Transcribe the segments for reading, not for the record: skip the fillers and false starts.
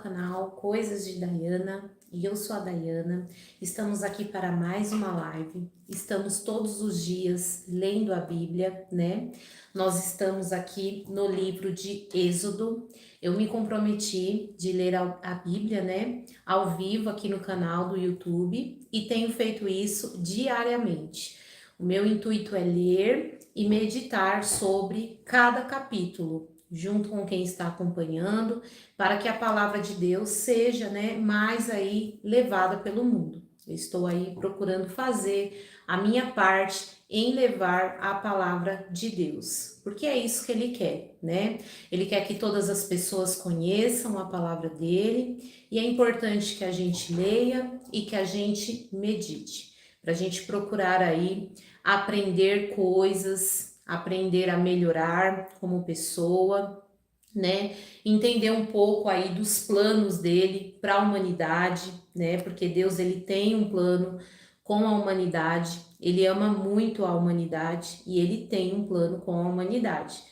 canal Coisas de Dayana e eu sou a Dayana. Estamos aqui para mais uma live. Estamos todos os dias lendo a Bíblia, né? Nós estamos aqui no livro de Êxodo. Eu me comprometi de ler a Bíblia, né? Ao vivo aqui no canal do YouTube e tenho feito isso diariamente. O meu intuito é ler e meditar sobre cada capítulo, junto com quem está acompanhando, para que a palavra de Deus seja, né, mais aí levada pelo mundo. Eu estou aí procurando fazer a minha parte em levar a palavra de Deus, porque é isso que ele quer, né? Ele quer que todas as pessoas conheçam a palavra dele e é importante que a gente leia e que a gente medite, para a gente procurar aí aprender coisas, aprender a melhorar como pessoa, né? Entender um pouco aí dos planos dele para a humanidade, né? Porque Deus ele tem um plano com a humanidade, ele ama muito a humanidade e ele tem um plano com a humanidade.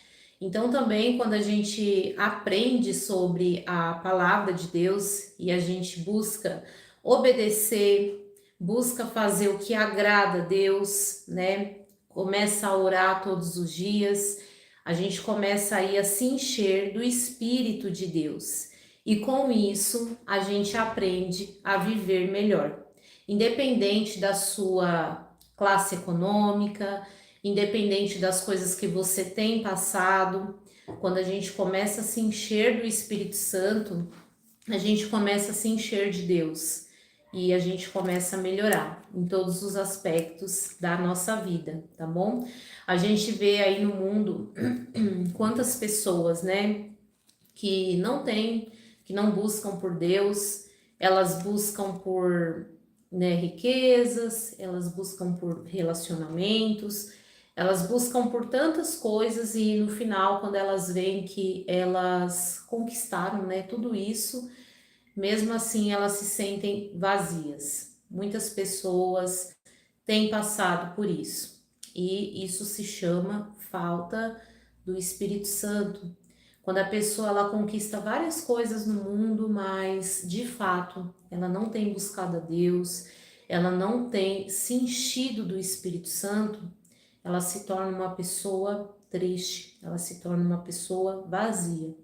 Então também quando a gente aprende sobre a palavra de Deus e a gente busca obedecer, busca fazer o que agrada a Deus, né? Começa a orar todos os dias, a gente começa aí a se encher do Espírito de Deus. E com isso, a gente aprende a viver melhor. Independente da sua classe econômica, independente das coisas que você tem passado, quando a gente começa a se encher do Espírito Santo, a gente começa a se encher de Deus e a gente começa a melhorar em todos os aspectos da nossa vida, tá bom? A gente vê aí no mundo quantas pessoas, né, que não têm, que não buscam por Deus, elas buscam por, né, riquezas, elas buscam por relacionamentos, elas buscam por tantas coisas e no final, quando elas veem que elas conquistaram, né, tudo isso, mesmo assim elas se sentem vazias. Muitas pessoas têm passado por isso e isso se chama falta do Espírito Santo. Quando a pessoa ela conquista várias coisas no mundo, mas de fato ela não tem buscado a Deus, ela não tem se enchido do Espírito Santo, ela se torna uma pessoa triste, ela se torna uma pessoa vazia.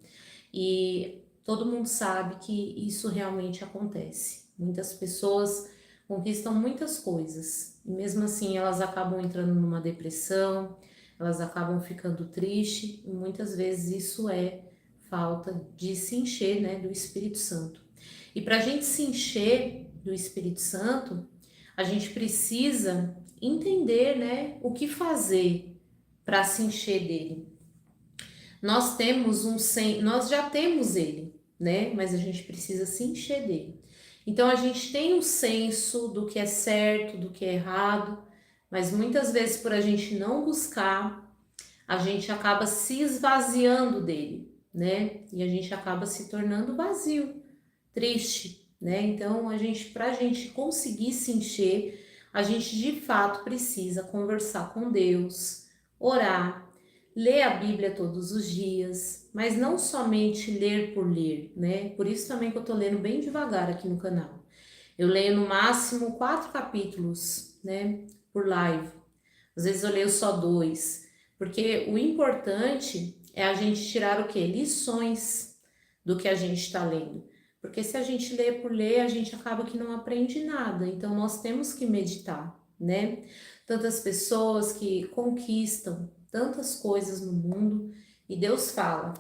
E todo mundo sabe que isso realmente acontece. Muitas pessoas conquistam muitas coisas e mesmo assim elas acabam entrando numa depressão, elas acabam ficando tristes e muitas vezes isso é falta de se encher, né, do Espírito Santo. E para a gente se encher do Espírito Santo, a gente precisa entender, né, o que fazer para se encher dele. Nós já temos ele, né? Mas a gente precisa se encher dele. Então a gente tem um senso do que é certo, do que é errado, mas muitas vezes por a gente não buscar, a gente acaba se esvaziando dele, né? E a gente acaba se tornando vazio, triste, né? Então para a gente conseguir se encher, a gente de fato precisa conversar com Deus, orar, ler a Bíblia todos os dias, mas não somente ler por ler, né? Por isso também que eu tô lendo bem devagar aqui no canal. Eu leio no máximo 4 capítulos, né? Por live. Às vezes eu leio só 2, porque o importante é a gente tirar o quê? Lições do que a gente está lendo. Porque se a gente lê por ler, a gente acaba que não aprende nada. Então nós temos que meditar, né? Tantas pessoas que conquistam tantas coisas no mundo e Deus fala: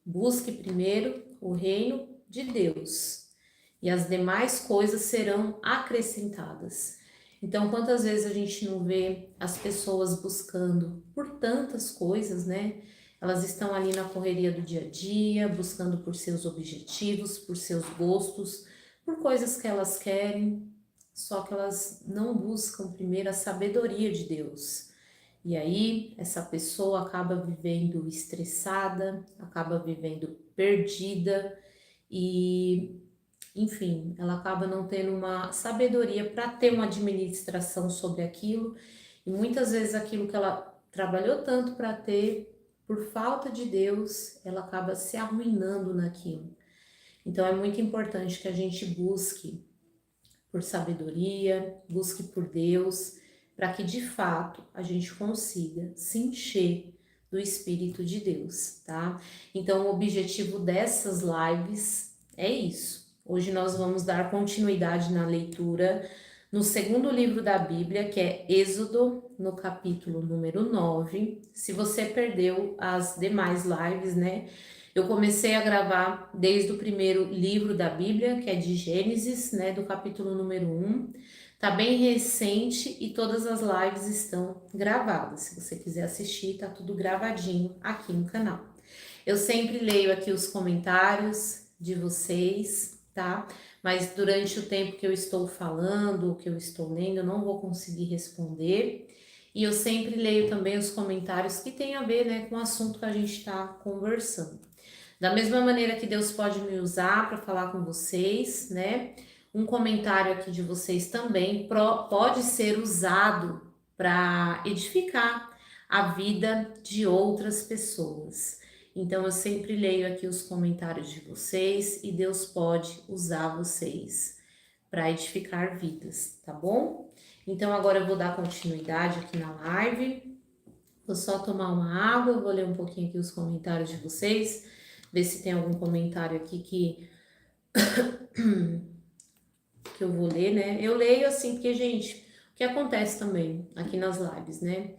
busque primeiro o reino de Deus e as demais coisas serão acrescentadas. Então, quantas vezes a gente não vê as pessoas buscando por tantas coisas, né? Elas estão ali na correria do dia a dia, buscando por seus objetivos, por seus gostos, por coisas que elas querem, só que elas não buscam primeiro a sabedoria de Deus. E aí, essa pessoa acaba vivendo estressada, acaba vivendo perdida e enfim, ela acaba não tendo uma sabedoria para ter uma administração sobre aquilo, e muitas vezes aquilo que ela trabalhou tanto para ter, por falta de Deus, ela acaba se arruinando naquilo. Então é muito importante que a gente busque por sabedoria, busque por Deus, para que de fato a gente consiga se encher do Espírito de Deus, tá? Então o objetivo dessas lives é isso. Hoje nós vamos dar continuidade na leitura no segundo livro da Bíblia, que é Êxodo, no capítulo número 9. Se você perdeu as demais lives, né? Eu comecei a gravar desde o primeiro livro da Bíblia, que é de Gênesis, né, do capítulo número 1. Tá bem recente e todas as lives estão gravadas. Se você quiser assistir, tá tudo gravadinho aqui no canal. Eu sempre leio aqui os comentários de vocês, tá? Mas durante o tempo que eu estou falando, que eu estou lendo, eu não vou conseguir responder. E eu sempre leio também os comentários que tem a ver, né, com o assunto que a gente está conversando. Da mesma maneira que Deus pode me usar para falar com vocês, né? Um comentário aqui de vocês também pode ser usado para edificar a vida de outras pessoas. Então eu sempre leio aqui os comentários de vocês e Deus pode usar vocês para edificar vidas, tá bom? Então agora eu vou dar continuidade aqui na live. Vou só tomar uma água, vou ler um pouquinho aqui os comentários de vocês, ver se tem algum comentário aqui que eu vou ler, né? Eu leio assim, porque, gente, o que acontece também aqui nas lives, né?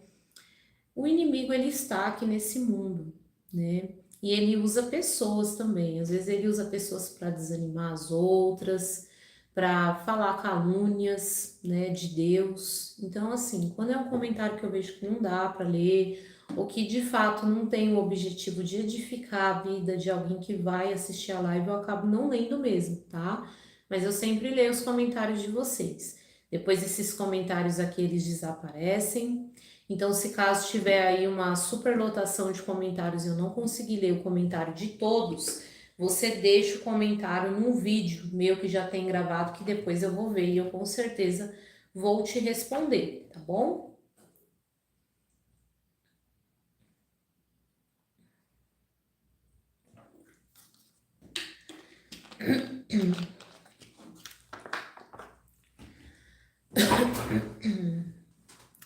O inimigo, ele está aqui nesse mundo, né? E ele usa pessoas também. Às vezes ele usa pessoas para desanimar as outras, para falar calúnias, né, de Deus. Então, assim, quando é um comentário que eu vejo que não dá para ler, ou que de fato não tem o objetivo de edificar a vida de alguém que vai assistir a live, eu acabo não lendo mesmo, tá? Mas eu sempre leio os comentários de vocês. Depois esses comentários aqui, eles desaparecem. Então, se caso tiver aí uma superlotação de comentários e eu não conseguir ler o comentário de todos, você deixa o comentário num vídeo meu que já tem gravado, que depois eu vou ver e eu com certeza vou te responder, tá bom?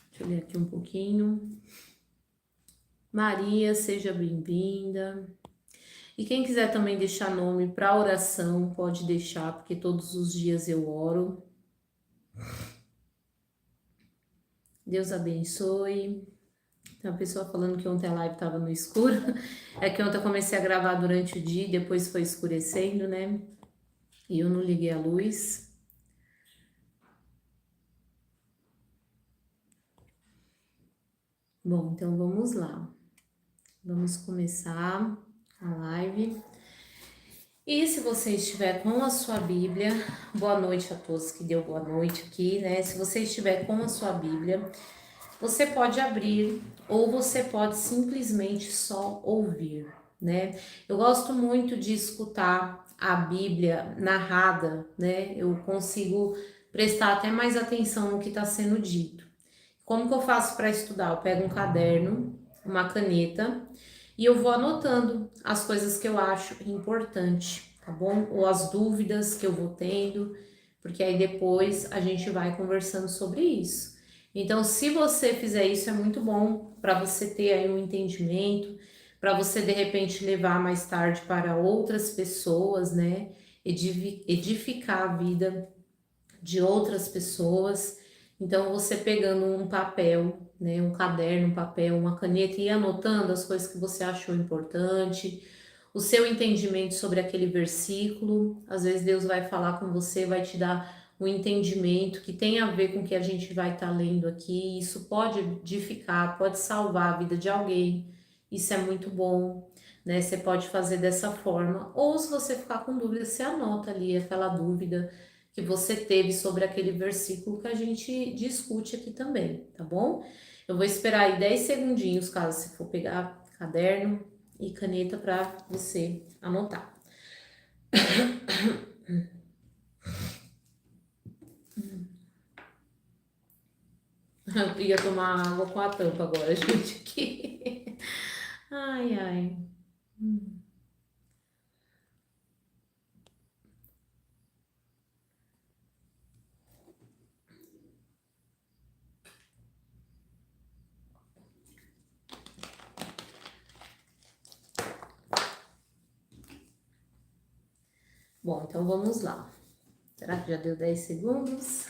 Deixa eu ler aqui um pouquinho. Maria, seja bem-vinda. E quem quiser também deixar nome para oração, pode deixar, porque todos os dias eu oro. Deus abençoe. Tem uma pessoa falando que ontem a live estava no escuro. É que ontem eu comecei a gravar durante o dia, depois foi escurecendo, né? E eu não liguei a luz. Bom, então vamos lá. Vamos começar a live. E se você estiver com a sua Bíblia, boa noite a todos que deu boa noite aqui, né? Se você estiver com a sua Bíblia, você pode abrir ou você pode simplesmente só ouvir, né? Eu gosto muito de escutar a Bíblia narrada, né? Eu consigo prestar até mais atenção no que está sendo dito. Como que eu faço para estudar? Eu pego um caderno, uma caneta e eu vou anotando as coisas que eu acho importante, tá bom? Ou as dúvidas que eu vou tendo, porque aí depois a gente vai conversando sobre isso. Então, se você fizer isso, é muito bom para você ter aí um entendimento, para você de repente levar mais tarde para outras pessoas, né? Edificar a vida de outras pessoas. Então, você pegando um papel, né, um caderno, um papel, uma caneta e anotando as coisas que você achou importante, o seu entendimento sobre aquele versículo. Às vezes Deus vai falar com você, vai te dar um entendimento que tem a ver com o que a gente vai estar lendo aqui. Isso pode edificar, pode salvar a vida de alguém. Isso é muito bom, né? Você pode fazer dessa forma. Ou se você ficar com dúvida, você anota ali aquela dúvida que você teve sobre aquele versículo que a gente discute aqui também, tá bom? Eu vou esperar aí 10 segundinhos, caso você for pegar caderno e caneta para você anotar. Eu ia tomar água com a tampa agora, gente, aqui. Ai, ai. Bom, então vamos lá. Será que já deu 10 segundos?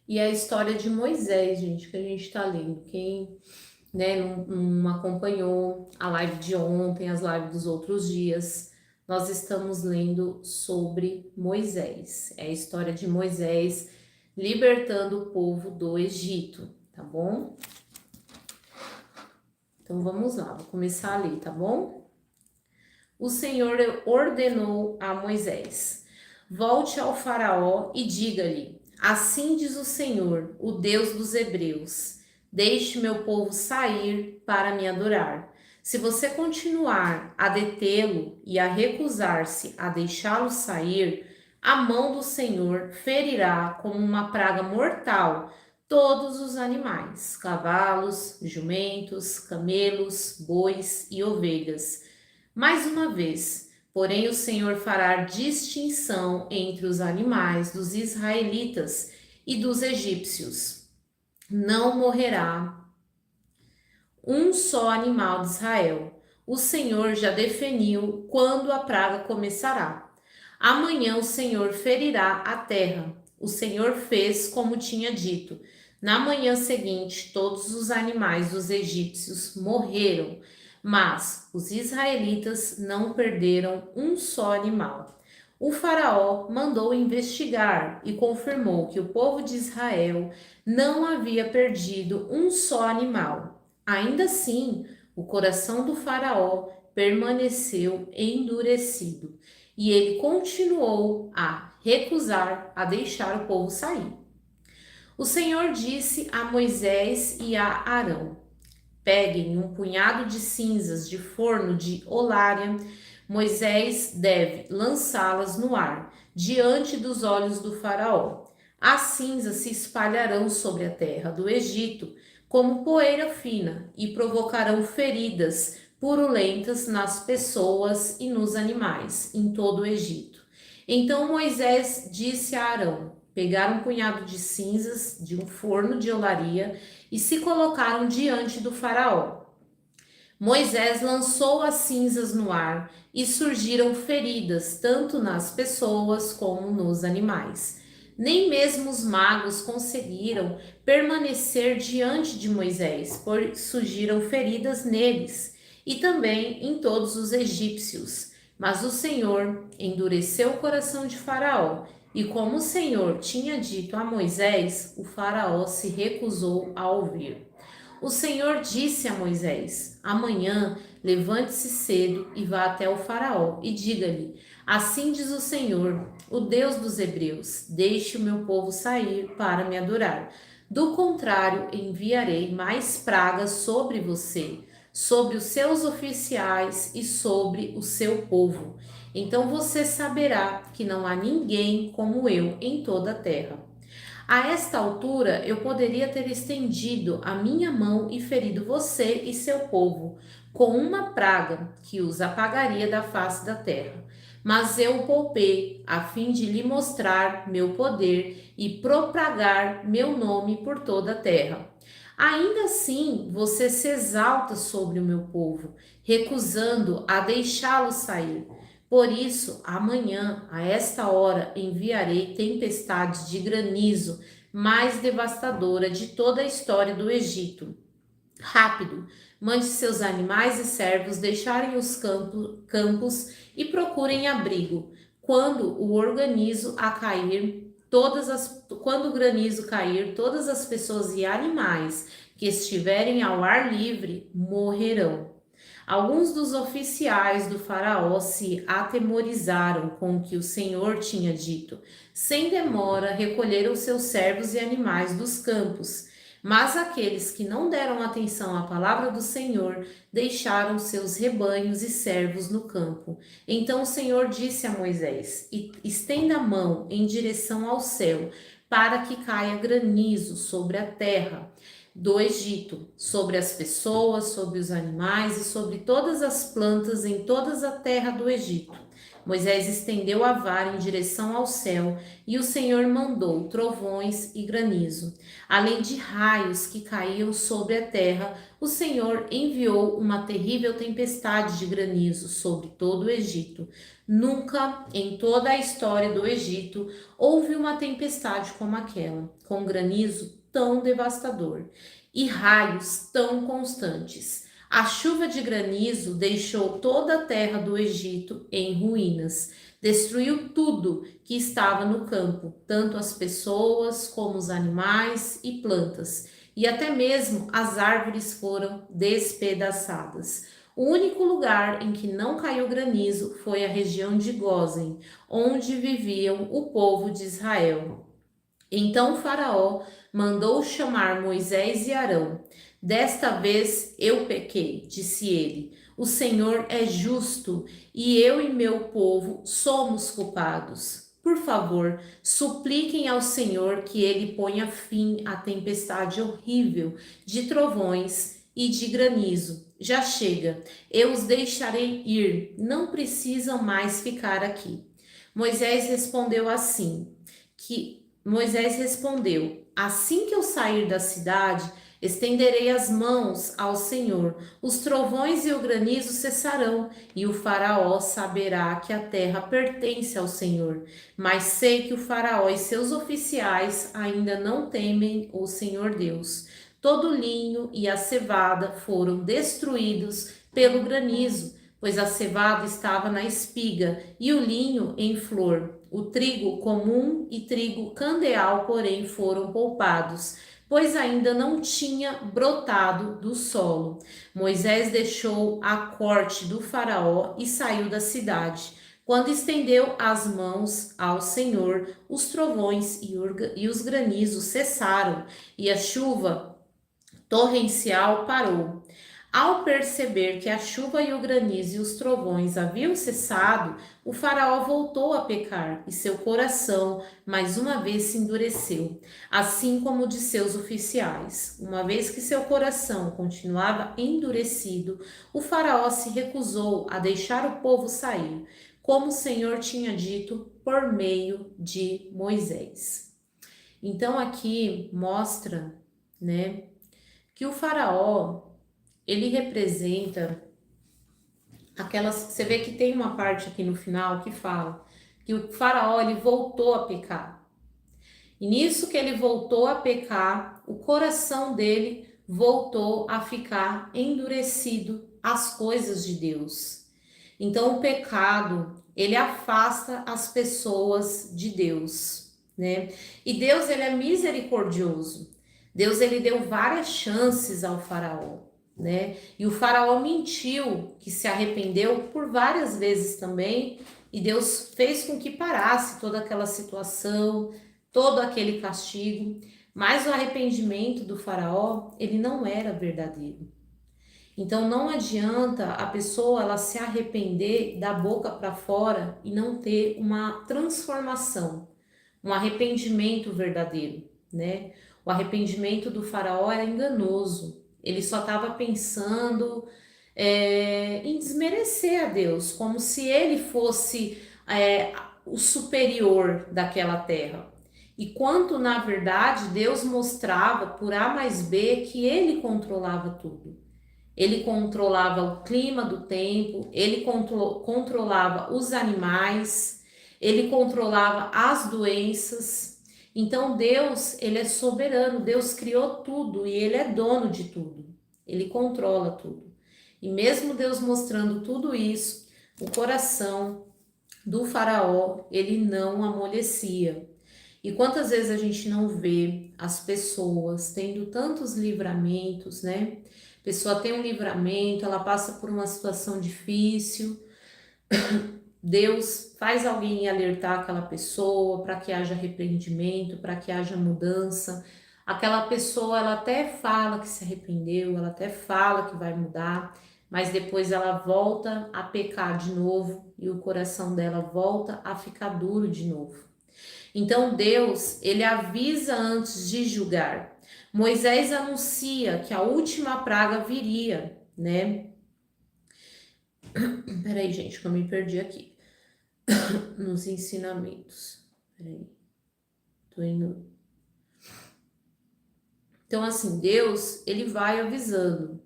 E a história de Moisés, gente, que a gente tá lendo. Quem, né, não acompanhou a live de ontem, as lives dos outros dias, nós estamos lendo sobre Moisés. É a história de Moisés libertando o povo do Egito, tá bom? Então vamos lá, vou começar a ler, tá bom? O Senhor ordenou a Moisés: volte ao Faraó e diga-lhe: assim diz o Senhor, o Deus dos Hebreus: deixe meu povo sair para me adorar. Se você continuar a detê-lo e a recusar-se a deixá-lo sair, a mão do Senhor ferirá como uma praga mortal todos os animais, cavalos, jumentos, camelos, bois e ovelhas. Mais uma vez, porém, o Senhor fará distinção entre os animais dos israelitas e dos egípcios. Não morrerá um só animal de Israel. O Senhor já definiu quando a praga começará. Amanhã o Senhor ferirá a terra. O Senhor fez como tinha dito. Na manhã seguinte, todos os animais dos egípcios morreram, mas os israelitas não perderam um só animal. O faraó mandou investigar e confirmou que o povo de Israel não havia perdido um só animal. Ainda assim, o coração do faraó permaneceu endurecido e ele continuou a recusar a deixar o povo sair. O Senhor disse a Moisés e a Arão: peguem um punhado de cinzas de forno de Olária. Moisés deve lançá-las no ar, diante dos olhos do faraó. As cinzas se espalharão sobre a terra do Egito como poeira fina e provocarão feridas purulentas nas pessoas e nos animais em todo o Egito. Então Moisés disse a Arão: pegar um punhado de cinzas de um forno de olaria e se colocaram diante do faraó. Moisés lançou as cinzas no ar e surgiram feridas tanto nas pessoas como nos animais. Nem mesmo os magos conseguiram permanecer diante de Moisés, pois surgiram feridas neles e também em todos os egípcios. Mas o Senhor endureceu o coração de Faraó, e como o Senhor tinha dito a Moisés, o Faraó se recusou a ouvir. O Senhor disse a Moisés: amanhã levante-se cedo e vá até o Faraó e diga-lhe: assim diz o Senhor, o Deus dos Hebreus: deixe o meu povo sair para me adorar. Do contrário, enviarei mais pragas sobre você, sobre os seus oficiais e sobre o seu povo. Então você saberá que não há ninguém como eu em toda a terra. A esta altura eu poderia ter estendido a minha mão e ferido você e seu povo com uma praga que os apagaria da face da terra. Mas eu o poupei a fim de lhe mostrar meu poder e propagar meu nome por toda a terra. Ainda assim, você se exalta sobre o meu povo, recusando a deixá-lo sair. Por isso, amanhã, a esta hora, enviarei tempestades de granizo mais devastadora de toda a história do Egito. Rápido, mande seus animais e servos deixarem os campos e procurem abrigo. Quando o granizo cair, todas as pessoas e animais que estiverem ao ar livre morrerão. Alguns dos oficiais do faraó se atemorizaram com o que o Senhor tinha dito. Sem demora, recolheram seus servos e animais dos campos. Mas aqueles que não deram atenção à palavra do Senhor deixaram seus rebanhos e servos no campo. Então o Senhor disse a Moisés: estenda a mão em direção ao céu, para que caia granizo sobre a terra do Egito, sobre as pessoas, sobre os animais e sobre todas as plantas em toda a terra do Egito. Moisés estendeu a vara em direção ao céu, e o Senhor mandou trovões e granizo. Além de raios que caíam sobre a terra, o Senhor enviou uma terrível tempestade de granizo sobre todo o Egito. Nunca em toda a história do Egito houve uma tempestade como aquela, com granizo tão devastador e raios tão constantes. A chuva de granizo deixou toda a terra do Egito em ruínas. Destruiu tudo que estava no campo, tanto as pessoas como os animais e plantas, e até mesmo as árvores foram despedaçadas. O único lugar em que não caiu granizo foi a região de Gósen, onde viviam o povo de Israel. Então o Faraó mandou chamar Moisés e Arão. Desta vez eu pequei, disse ele. O Senhor é justo e eu e meu povo somos culpados. Por favor, supliquem ao Senhor que ele ponha fim à tempestade horrível de trovões e de granizo. Já chega, eu os deixarei ir, não precisam mais ficar aqui. Moisés respondeu Moisés respondeu: Assim que eu sair da cidade, estenderei as mãos ao Senhor. Os trovões e o granizo cessarão, e o Faraó saberá que a terra pertence ao Senhor. Mas sei que o Faraó e seus oficiais ainda não temem o Senhor Deus. Todo o linho e a cevada foram destruídos pelo granizo, pois a cevada estava na espiga e o linho em flor. O trigo comum e trigo candeal, porém, foram poupados, pois ainda não tinha brotado do solo. Moisés deixou a corte do Faraó e saiu da cidade. Quando estendeu as mãos ao Senhor, os trovões e os granizos cessaram, e a chuva torrencial parou. Ao perceber que a chuva e o granizo e os trovões haviam cessado, o Faraó voltou a pecar e seu coração mais uma vez se endureceu, assim como o de seus oficiais. Uma vez que seu coração continuava endurecido, o Faraó se recusou a deixar o povo sair, como o Senhor tinha dito por meio de Moisés. Então aqui mostra, né, que o Faraó ele representa aquelas. Você vê que tem uma parte aqui no final que fala que o Faraó ele voltou a pecar. E nisso que ele voltou a pecar, o coração dele voltou a ficar endurecido às coisas de Deus. Então o pecado, ele afasta as pessoas de Deus, né? E Deus ele é misericordioso. Deus ele deu várias chances ao Faraó, né? E o Faraó mentiu que se arrependeu por várias vezes também, e Deus fez com que parasse toda aquela situação, todo aquele castigo, mas o arrependimento do Faraó, ele não era verdadeiro. Então não adianta a pessoa ela se arrepender da boca para fora e não ter uma transformação, um arrependimento verdadeiro, né? O arrependimento do Faraó era enganoso. Ele só estava pensando em desmerecer a Deus, como se ele fosse o superior daquela terra. E quanto, na verdade, Deus mostrava por A mais B que ele controlava tudo. Ele controlava o clima do tempo, ele controlava os animais, ele controlava as doenças. Então Deus, ele é soberano, Deus criou tudo e ele é dono de tudo. Ele controla tudo. E mesmo Deus mostrando tudo isso, o coração do Faraó, ele não amolecia. E quantas vezes a gente não vê as pessoas tendo tantos livramentos, né? A pessoa tem um livramento, ela passa por uma situação difícil, Deus faz alguém alertar aquela pessoa para que haja arrependimento, para que haja mudança. Aquela pessoa, ela até fala que se arrependeu, ela até fala que vai mudar, mas depois ela volta a pecar de novo e o coração dela volta a ficar duro de novo. Então Deus, ele avisa antes de julgar. Moisés anuncia que a última praga viria, né? Peraí, gente, que eu me perdi aqui. nos ensinamentos. Peraí, tô indo. Então, assim, Deus, ele vai avisando.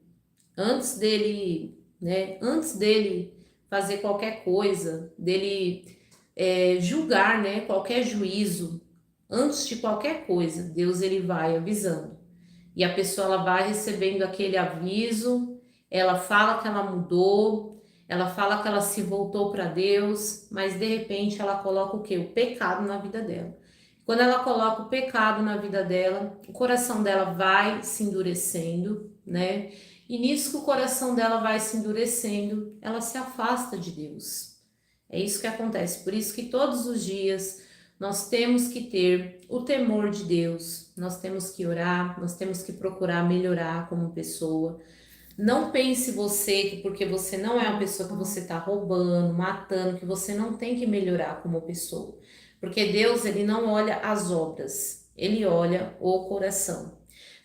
Antes dele, né? Antes dele fazer qualquer coisa, dele julgar, né? Qualquer juízo, antes de qualquer coisa, Deus ele vai avisando. E a pessoa ela vai recebendo aquele aviso, ela fala que ela mudou, ela fala que ela se voltou para Deus, mas de repente ela coloca o quê? O pecado na vida dela. Quando ela coloca o pecado na vida dela, o coração dela vai se endurecendo, né? E nisso que o coração dela vai se endurecendo, ela se afasta de Deus. É isso que acontece. Por isso que todos os dias nós temos que ter o temor de Deus, nós temos que orar, nós temos que procurar melhorar como pessoa. Não pense você que porque você não é uma pessoa que você está roubando, matando, que você não tem que melhorar como pessoa. Porque Deus, ele não olha as obras, ele olha o coração.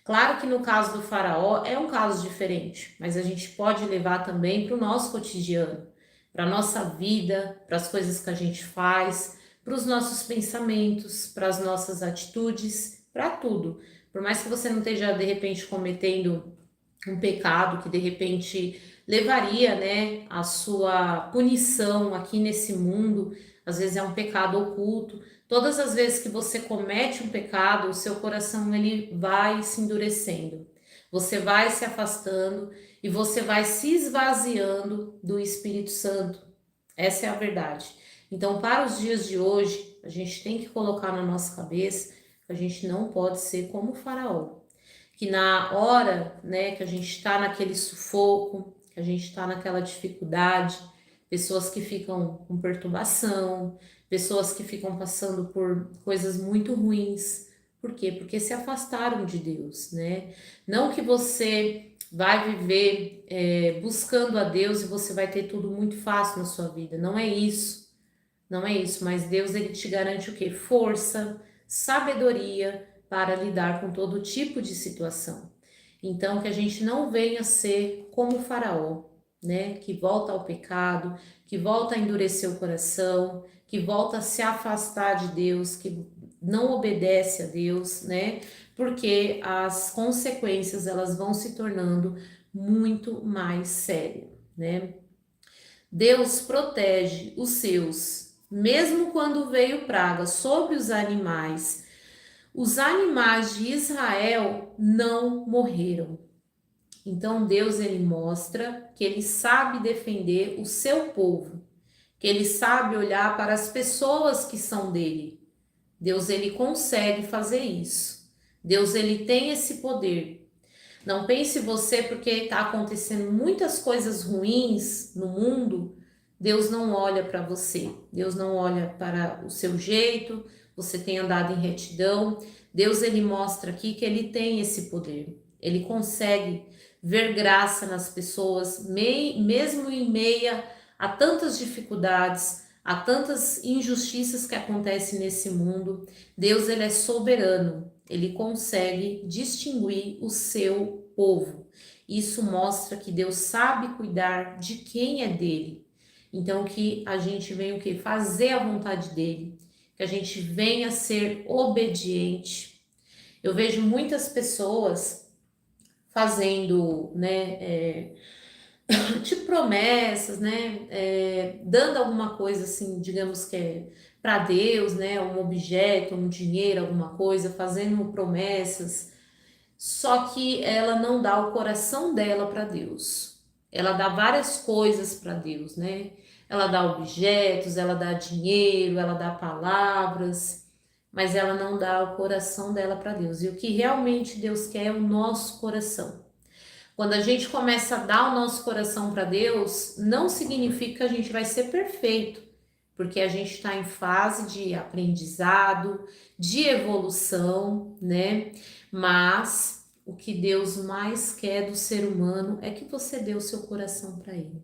Claro que no caso do faraó é um caso diferente, mas a gente pode levar também para o nosso cotidiano, para a nossa vida, para as coisas que a gente faz, para os nossos pensamentos, para as nossas atitudes, para tudo. Por mais que você não esteja de repente cometendo um pecado que de repente levaria, né, a sua punição aqui nesse mundo, às vezes é um pecado oculto. Todas as vezes que você comete um pecado, o seu coração ele vai se endurecendo. Você vai se afastando e você vai se esvaziando do Espírito Santo. Essa é a verdade. Então, para os dias de hoje, a gente tem que colocar na nossa cabeça que a gente não pode ser como o faraó, que na hora, né, que a gente está naquele sufoco, que a gente está naquela dificuldade, pessoas que ficam com perturbação, pessoas que ficam passando por coisas muito ruins. Por quê? Porque se afastaram de Deus, né? Não que você vai viver buscando a Deus e você vai ter tudo muito fácil na sua vida. Não é isso. Não é isso, mas Deus ele te garante o quê? Força, sabedoria para lidar com todo tipo de situação. Então, que a gente não venha ser como o faraó, né? Que volta ao pecado, que volta a endurecer o coração, que volta a se afastar de Deus, que não obedece a Deus, né? Porque as consequências elas vão se tornando muito mais sérias, né? Deus protege os seus, mesmo quando veio praga sobre os animais de Israel não morreram. Então Deus ele mostra que ele sabe defender o seu povo, que ele sabe olhar para as pessoas que são dele. Deus ele consegue fazer isso. Deus ele tem esse poder. Não pense você porque está acontecendo muitas coisas ruins no mundo, Deus não olha para você. Deus não olha para o seu jeito, você tem andado em retidão. Deus ele mostra aqui que ele tem esse poder. Ele consegue ver graça nas pessoas, mesmo em meia a tantas dificuldades, a tantas injustiças que acontecem nesse mundo. Deus ele é soberano. Ele consegue distinguir o seu povo. Isso mostra que Deus sabe cuidar de quem é dele. Então que a gente venha o quê? Fazer a vontade dele, que a gente venha ser obediente. Eu vejo muitas pessoas fazendo, né, tipo promessas, né, dando alguma coisa assim, digamos que é para Deus, né, um objeto, um dinheiro, alguma coisa, fazendo promessas, só que ela não dá o coração dela para Deus. Ela dá várias coisas para Deus, né? Ela dá objetos, ela dá dinheiro, ela dá palavras, mas ela não dá o coração dela para Deus. E o que realmente Deus quer é o nosso coração. Quando a gente começa a dar o nosso coração para Deus, não significa que a gente vai ser perfeito, porque a gente está em fase de aprendizado, de evolução, né? Mas o que Deus mais quer do ser humano é que você dê o seu coração para Ele.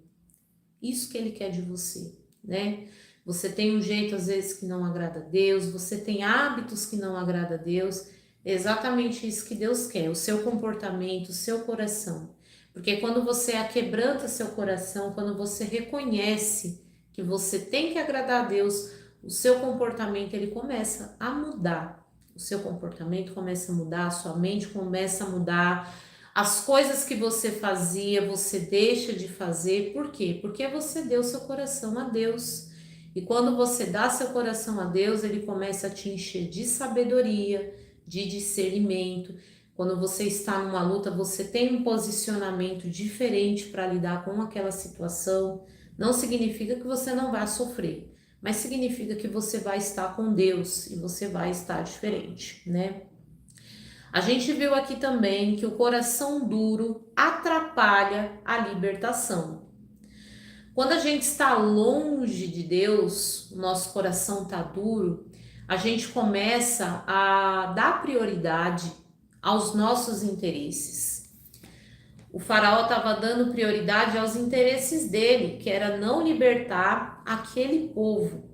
Isso que Ele quer de você, né? Você tem um jeito às vezes que não agrada a Deus, você tem hábitos que não agrada a Deus. É exatamente isso que Deus quer, o seu comportamento, o seu coração. Porque quando você aquebranta seu coração, quando você reconhece que você tem que agradar a Deus, o seu comportamento ele começa a mudar. O seu comportamento começa a mudar, a sua mente começa a mudar. As coisas que você fazia, você deixa de fazer. Por quê? Porque você deu seu coração a Deus. E quando você dá seu coração a Deus, ele começa a te encher de sabedoria, de discernimento. Quando você está numa luta, você tem um posicionamento diferente para lidar com aquela situação. Não significa que você não vai sofrer, mas significa que você vai estar com Deus e você vai estar diferente, né? A gente viu aqui também que o coração duro atrapalha a libertação. Quando a gente está longe de Deus, o nosso coração está duro, a gente começa a dar prioridade aos nossos interesses. O faraó estava dando prioridade aos interesses dele, que era não libertar aquele povo.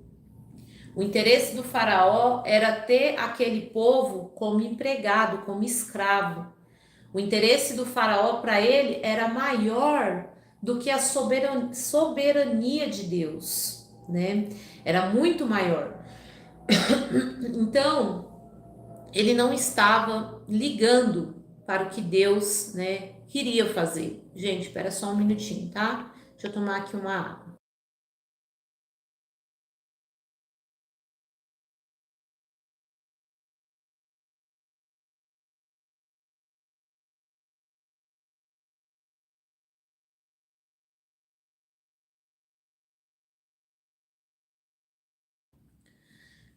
O interesse do faraó era ter aquele povo como empregado, como escravo. O interesse do faraó para ele era maior do que a soberania de Deus, né? Era muito maior. Então, ele não estava ligando para o que Deus, né, queria fazer. Gente, espera só um minutinho, tá? Deixa eu tomar aqui uma água.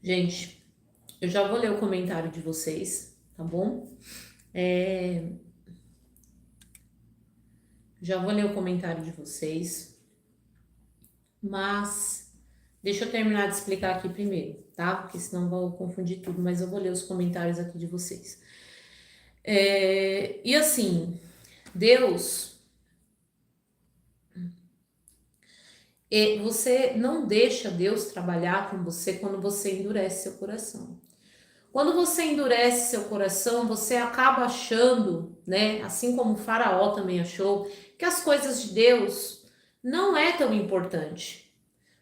Gente, eu já vou ler o comentário de vocês, tá bom? Já vou ler o comentário de vocês, mas deixa eu terminar de explicar aqui primeiro, tá? Porque senão eu vou confundir tudo, mas eu vou ler os comentários aqui de vocês. E assim, Deus, você não deixa Deus trabalhar com você quando você endurece seu coração. Quando você endurece seu coração, você acaba achando, né, assim como o faraó também achou, que as coisas de Deus não é tão importante.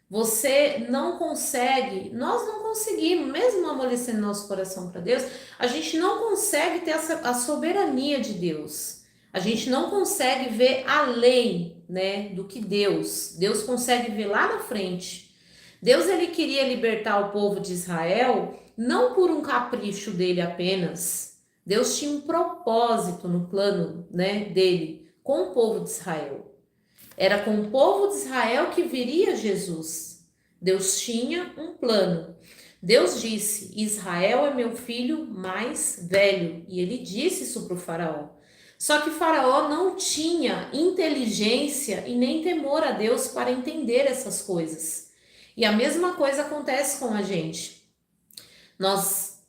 Você não consegue, nós não conseguimos, mesmo amolecendo nosso coração para Deus, a gente não consegue ter a soberania de Deus. A gente não consegue ver além, né, do que Deus consegue ver lá na frente. Deus ele queria libertar o povo de Israel não por um capricho dele apenas. Deus tinha um propósito no plano, né, dele com o povo de Israel. Era com o povo de Israel que viria Jesus. Deus tinha um plano. Deus disse: Israel é meu filho mais velho. E ele disse isso para o faraó. Só que Faraó não tinha inteligência e nem temor a Deus para entender essas coisas. E a mesma coisa acontece com a gente. Nós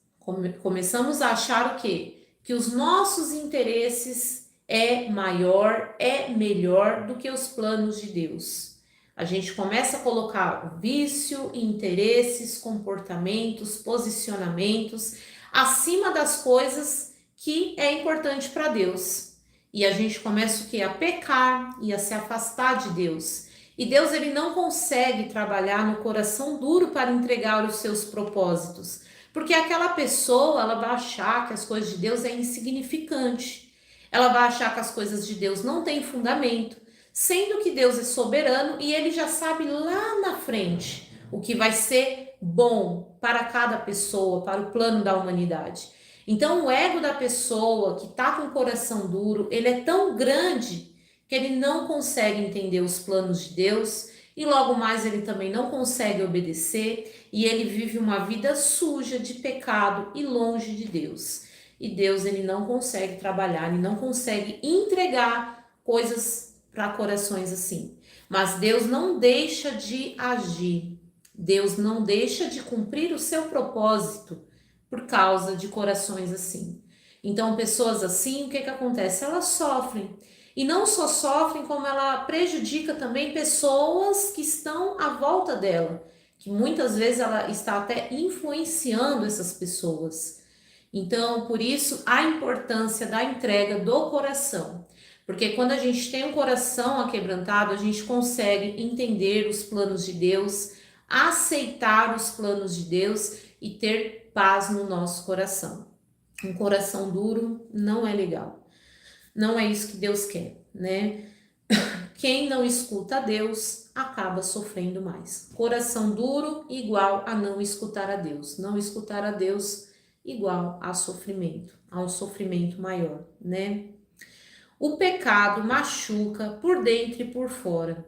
começamos a achar o quê? Que os nossos interesses é maior, é melhor do que os planos de Deus. A gente começa a colocar vício, interesses, comportamentos, posicionamentos acima das coisas que é importante para Deus. E a gente começa o quê? A pecar e a se afastar de Deus. E Deus ele não consegue trabalhar no coração duro para entregar os seus propósitos. Porque aquela pessoa, ela vai achar que as coisas de Deus é insignificante. Ela vai achar que as coisas de Deus não têm fundamento, sendo que Deus é soberano e ele já sabe lá na frente o que vai ser bom para cada pessoa, para o plano da humanidade. Então, o ego da pessoa que está com o coração duro, ele é tão grande que ele não consegue entender os planos de Deus e logo mais ele também não consegue obedecer e ele vive uma vida suja de pecado e longe de Deus. E Deus ele não consegue trabalhar, ele não consegue entregar coisas para corações assim. Mas Deus não deixa de agir. Deus não deixa de cumprir o seu propósito por causa de corações assim. Então, pessoas assim, o que acontece? Elas sofrem. E não só sofrem, como ela prejudica também pessoas que estão à volta dela, que muitas vezes ela está até influenciando essas pessoas. Então, por isso, a importância da entrega do coração. Porque quando a gente tem um coração aquebrantado, a gente consegue entender os planos de Deus, aceitar os planos de Deus e ter paz no nosso coração. Um coração duro não é legal. Não é isso que Deus quer, né? Quem não escuta a Deus acaba sofrendo mais. Coração duro igual a não escutar a Deus. Não escutar a Deus igual a sofrimento, a um sofrimento maior, né? O pecado machuca por dentro e por fora.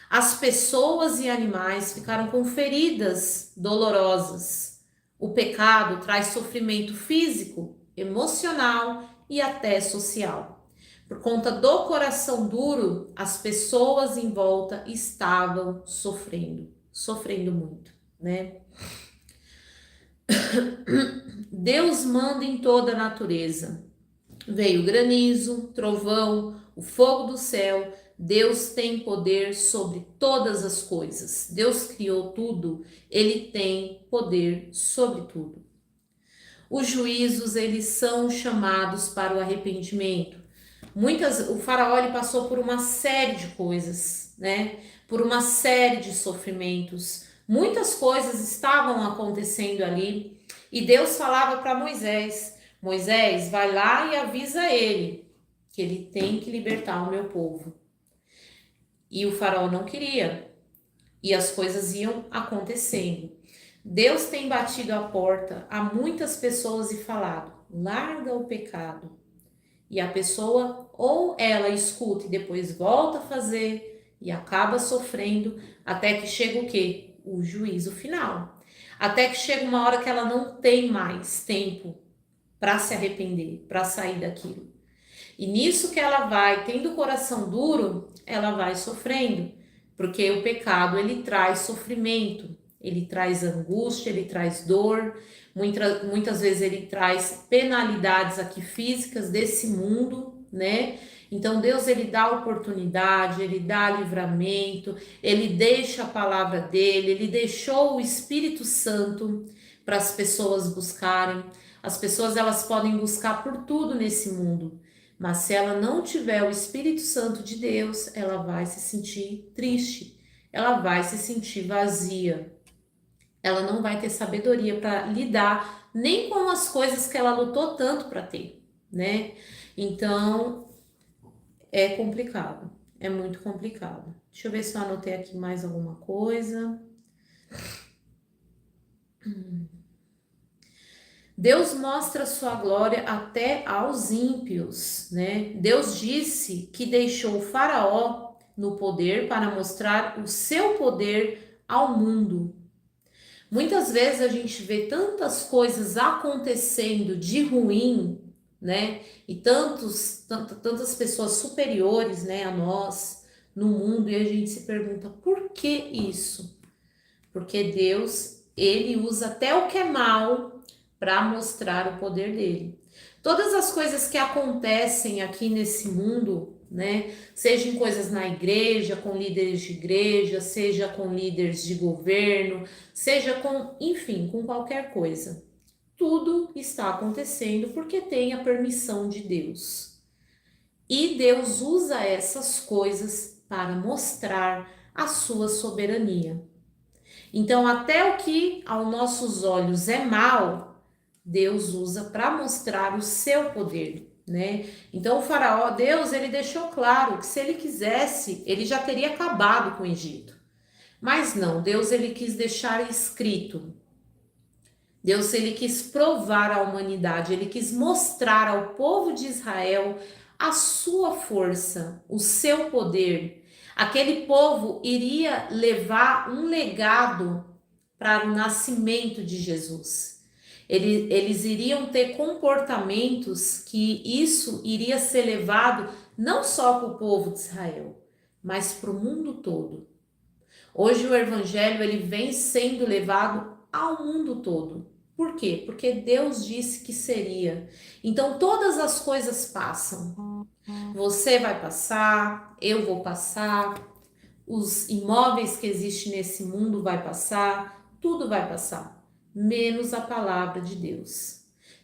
As pessoas e animais ficaram com feridas dolorosas. O pecado traz sofrimento físico, emocional e até social. Por conta do coração duro, as pessoas em volta estavam sofrendo muito, né? Deus manda em toda a natureza. Veio granizo, trovão, o fogo do céu. Deus tem poder sobre todas as coisas. Deus criou tudo, ele tem poder sobre tudo. Os juízos, eles são chamados para o arrependimento. O faraó ele passou por uma série de coisas, né? Por uma série de sofrimentos. Muitas coisas estavam acontecendo ali e Deus falava para Moisés: Moisés, vai lá e avisa ele que ele tem que libertar o meu povo. E o faraó não queria e as coisas iam acontecendo. Deus tem batido a porta a muitas pessoas e falado: larga o pecado. E a pessoa ou ela escuta e depois volta a fazer e acaba sofrendo até que chega o quê? O juízo final. Até que chega uma hora que ela não tem mais tempo para se arrepender, para sair daquilo. E nisso que ela vai tendo o coração duro, ela vai sofrendo, porque o pecado ele traz sofrimento, ele traz angústia, ele traz dor, muitas vezes ele traz penalidades aqui físicas desse mundo, né? Então Deus ele dá oportunidade, ele dá livramento, ele deixa a palavra dele, ele deixou o Espírito Santo para as pessoas buscarem. As pessoas elas podem buscar por tudo nesse mundo, mas se ela não tiver o Espírito Santo de Deus, ela vai se sentir triste, ela vai se sentir vazia, ela não vai ter sabedoria para lidar nem com as coisas que ela lutou tanto para ter, né? Então é complicado, é muito complicado. Deixa eu ver se eu anotei aqui mais alguma coisa. Deus mostra sua glória até aos ímpios, né? Deus disse que deixou o faraó no poder para mostrar o seu poder ao mundo. Muitas vezes a gente vê tantas coisas acontecendo de ruim, né? E tantas pessoas superiores, né, a nós no mundo e a gente se pergunta por que isso? Porque Deus, ele usa até o que é mal para mostrar o poder dele. Todas as coisas que acontecem aqui nesse mundo, né, seja em coisas na igreja, com líderes de igreja, seja com líderes de governo, seja com, enfim, com qualquer coisa. Tudo está acontecendo porque tem a permissão de Deus. E Deus usa essas coisas para mostrar a sua soberania. Então, até o que aos nossos olhos é mal, Deus usa para mostrar o seu poder, né? Então, o faraó, Deus, ele deixou claro que se ele quisesse, ele já teria acabado com o Egito. Mas não, Deus, ele quis deixar escrito. Deus, ele quis provar à humanidade, ele quis mostrar ao povo de Israel a sua força, o seu poder. Aquele povo iria levar um legado para o nascimento de Jesus. Eles iriam ter comportamentos que isso iria ser levado não só para o povo de Israel, mas para o mundo todo. Hoje o evangelho ele vem sendo levado ao mundo todo. Por quê? Porque Deus disse que seria. Então todas as coisas passam. Você vai passar, eu vou passar, os imóveis que existem nesse mundo vai passar, tudo vai passar, menos a palavra de Deus.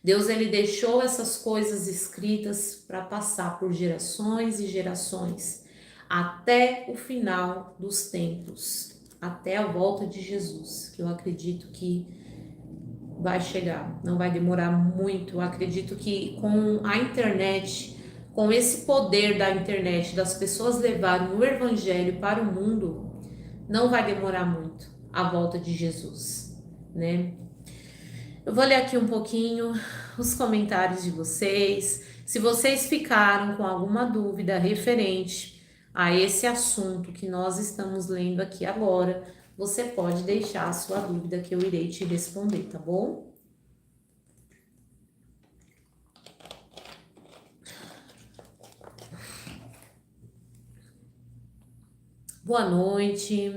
Deus, ele deixou essas coisas escritas para passar por gerações e gerações, até o final dos tempos, até a volta de Jesus, que eu acredito que vai chegar, não vai demorar muito. Eu acredito que com a internet, com esse poder da internet, das pessoas levarem o evangelho para o mundo, não vai demorar muito a volta de Jesus, né? Eu vou ler aqui um pouquinho os comentários de vocês. Se vocês ficaram com alguma dúvida referente a esse assunto que nós estamos lendo aqui agora, você pode deixar a sua dúvida que eu irei te responder, tá bom? Boa noite.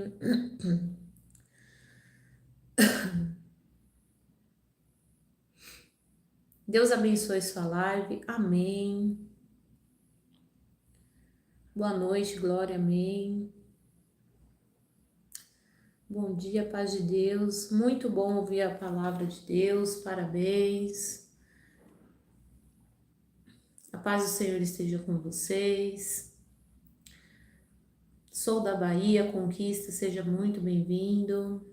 Deus abençoe sua live. Amém. Boa noite, Glória. Amém. Bom dia, paz de Deus. Muito bom ouvir a palavra de Deus. Parabéns. A paz do Senhor esteja com vocês. Sou da Bahia, Conquista, seja muito bem-vindo.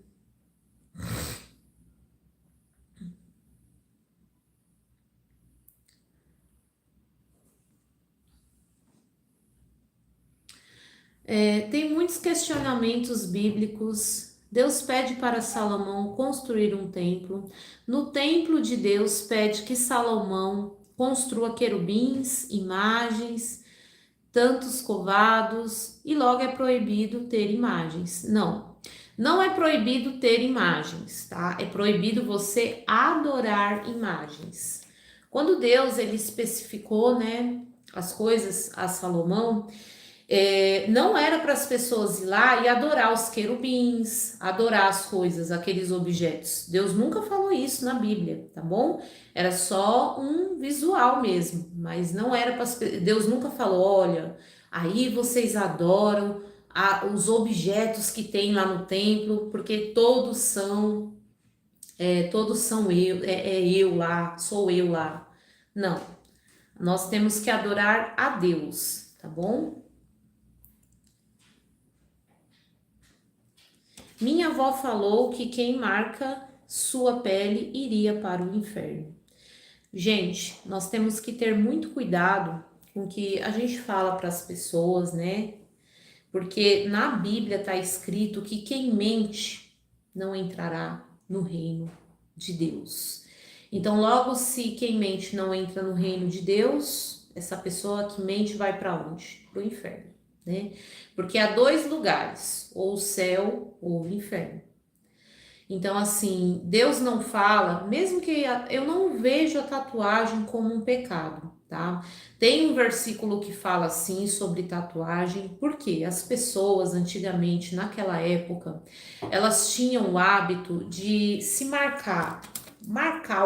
Tem muitos questionamentos bíblicos. Deus pede para Salomão construir um templo. No templo de Deus pede que Salomão construa querubins, imagens, tantos covados, e logo é proibido ter imagens. Não, não é proibido ter imagens, tá? É proibido você adorar imagens. Quando Deus ele especificou, né, as coisas a Salomão, não era para as pessoas ir lá e adorar os querubins, adorar as coisas, aqueles objetos. Deus nunca falou isso na Bíblia, tá bom? Era só um visual mesmo, mas não era para Deus nunca falou, olha, aí vocês adoram os objetos que tem lá no templo, porque todos são eu, eu lá, sou eu lá. Não, nós temos que adorar a Deus, tá bom? Minha avó falou que quem marca sua pele iria para o inferno. Gente, nós temos que ter muito cuidado com o que a gente fala para as pessoas, né? Porque na Bíblia está escrito que quem mente não entrará no reino de Deus. Então, logo, se quem mente não entra no reino de Deus, essa pessoa que mente vai para onde? Para o inferno, né? Porque há dois lugares, ou o céu ou o inferno. Então, assim, Deus não fala, mesmo que eu não vejo a tatuagem como um pecado, tá? Tem um versículo que fala assim sobre tatuagem, porque as pessoas antigamente, naquela época, elas tinham o hábito de se marcar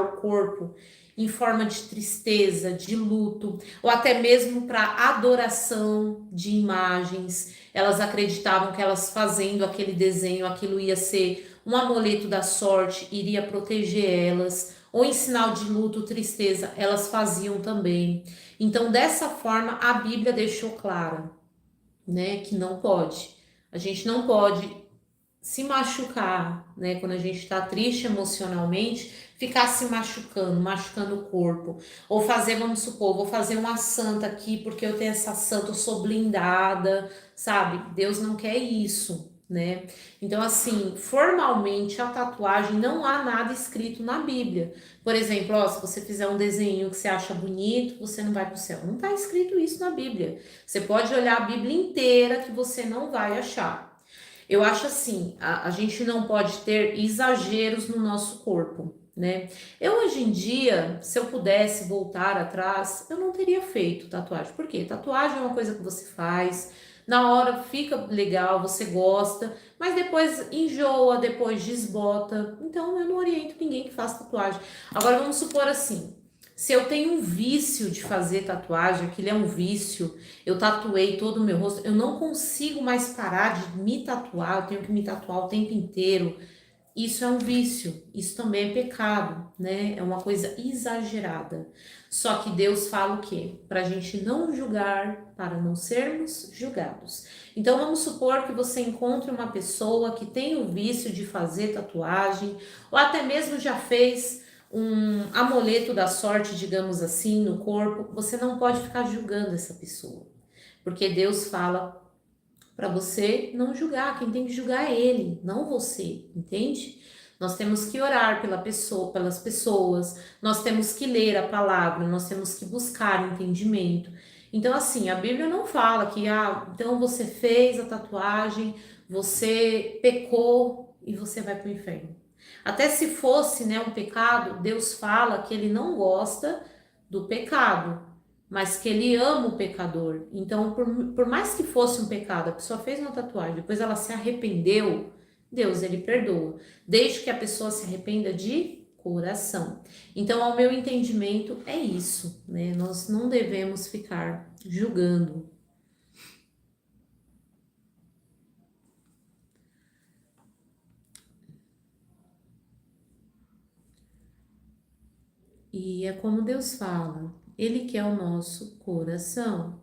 o corpo em forma de tristeza, de luto, ou até mesmo para adoração de imagens. Elas acreditavam que elas fazendo aquele desenho, aquilo ia ser um amuleto da sorte, iria proteger elas, ou em sinal de luto, tristeza, elas faziam também. Então, dessa forma, a Bíblia deixou clara, né, que não pode. A gente não pode se machucar, né? Quando a gente está triste emocionalmente, ficar se machucando o corpo. Ou fazer, vamos supor, vou fazer uma santa aqui porque eu tenho essa santa, eu sou blindada, sabe? Deus não quer isso, né? Então, assim, formalmente a tatuagem não há nada escrito na Bíblia. Por exemplo, ó, se você fizer um desenho que você acha bonito, você não vai para o céu. Não está escrito isso na Bíblia. Você pode olhar a Bíblia inteira que você não vai achar. Eu acho assim, a gente não pode ter exageros no nosso corpo, né? Eu hoje em dia, se eu pudesse voltar atrás, eu não teria feito tatuagem. Por quê? Tatuagem é uma coisa que você faz, na hora fica legal, você gosta, mas depois enjoa, depois desbota. Então eu não oriento ninguém que faça tatuagem. Agora vamos supor assim, se eu tenho um vício de fazer tatuagem, aquilo é um vício, eu tatuei todo o meu rosto, eu não consigo mais parar de me tatuar, eu tenho que me tatuar o tempo inteiro. isso é um vício, isso também é pecado, né? É uma coisa exagerada. Só que Deus fala o quê? Para a gente não julgar, para não sermos julgados. Então vamos supor que você encontre uma pessoa que tem o vício de fazer tatuagem, ou até mesmo já fez um amuleto da sorte, digamos assim, no corpo. Você não pode ficar julgando essa pessoa, porque Deus fala para você não julgar, quem tem que julgar é ele, não você, entende? Nós temos que orar pela pessoa, pelas pessoas, nós temos que ler a palavra, nós temos que buscar entendimento. Então, assim, a Bíblia não fala que, então você fez a tatuagem, você pecou e você vai para o inferno. Até se fosse, né, um pecado, Deus fala que ele não gosta do pecado, mas que ele ama o pecador. Então, por mais que fosse um pecado, a pessoa fez uma tatuagem, depois ela se arrependeu, Deus, ele perdoa, desde que a pessoa se arrependa de coração. Então, ao meu entendimento, é isso, né? Nós não devemos ficar julgando. E é como Deus fala, ele quer o nosso coração.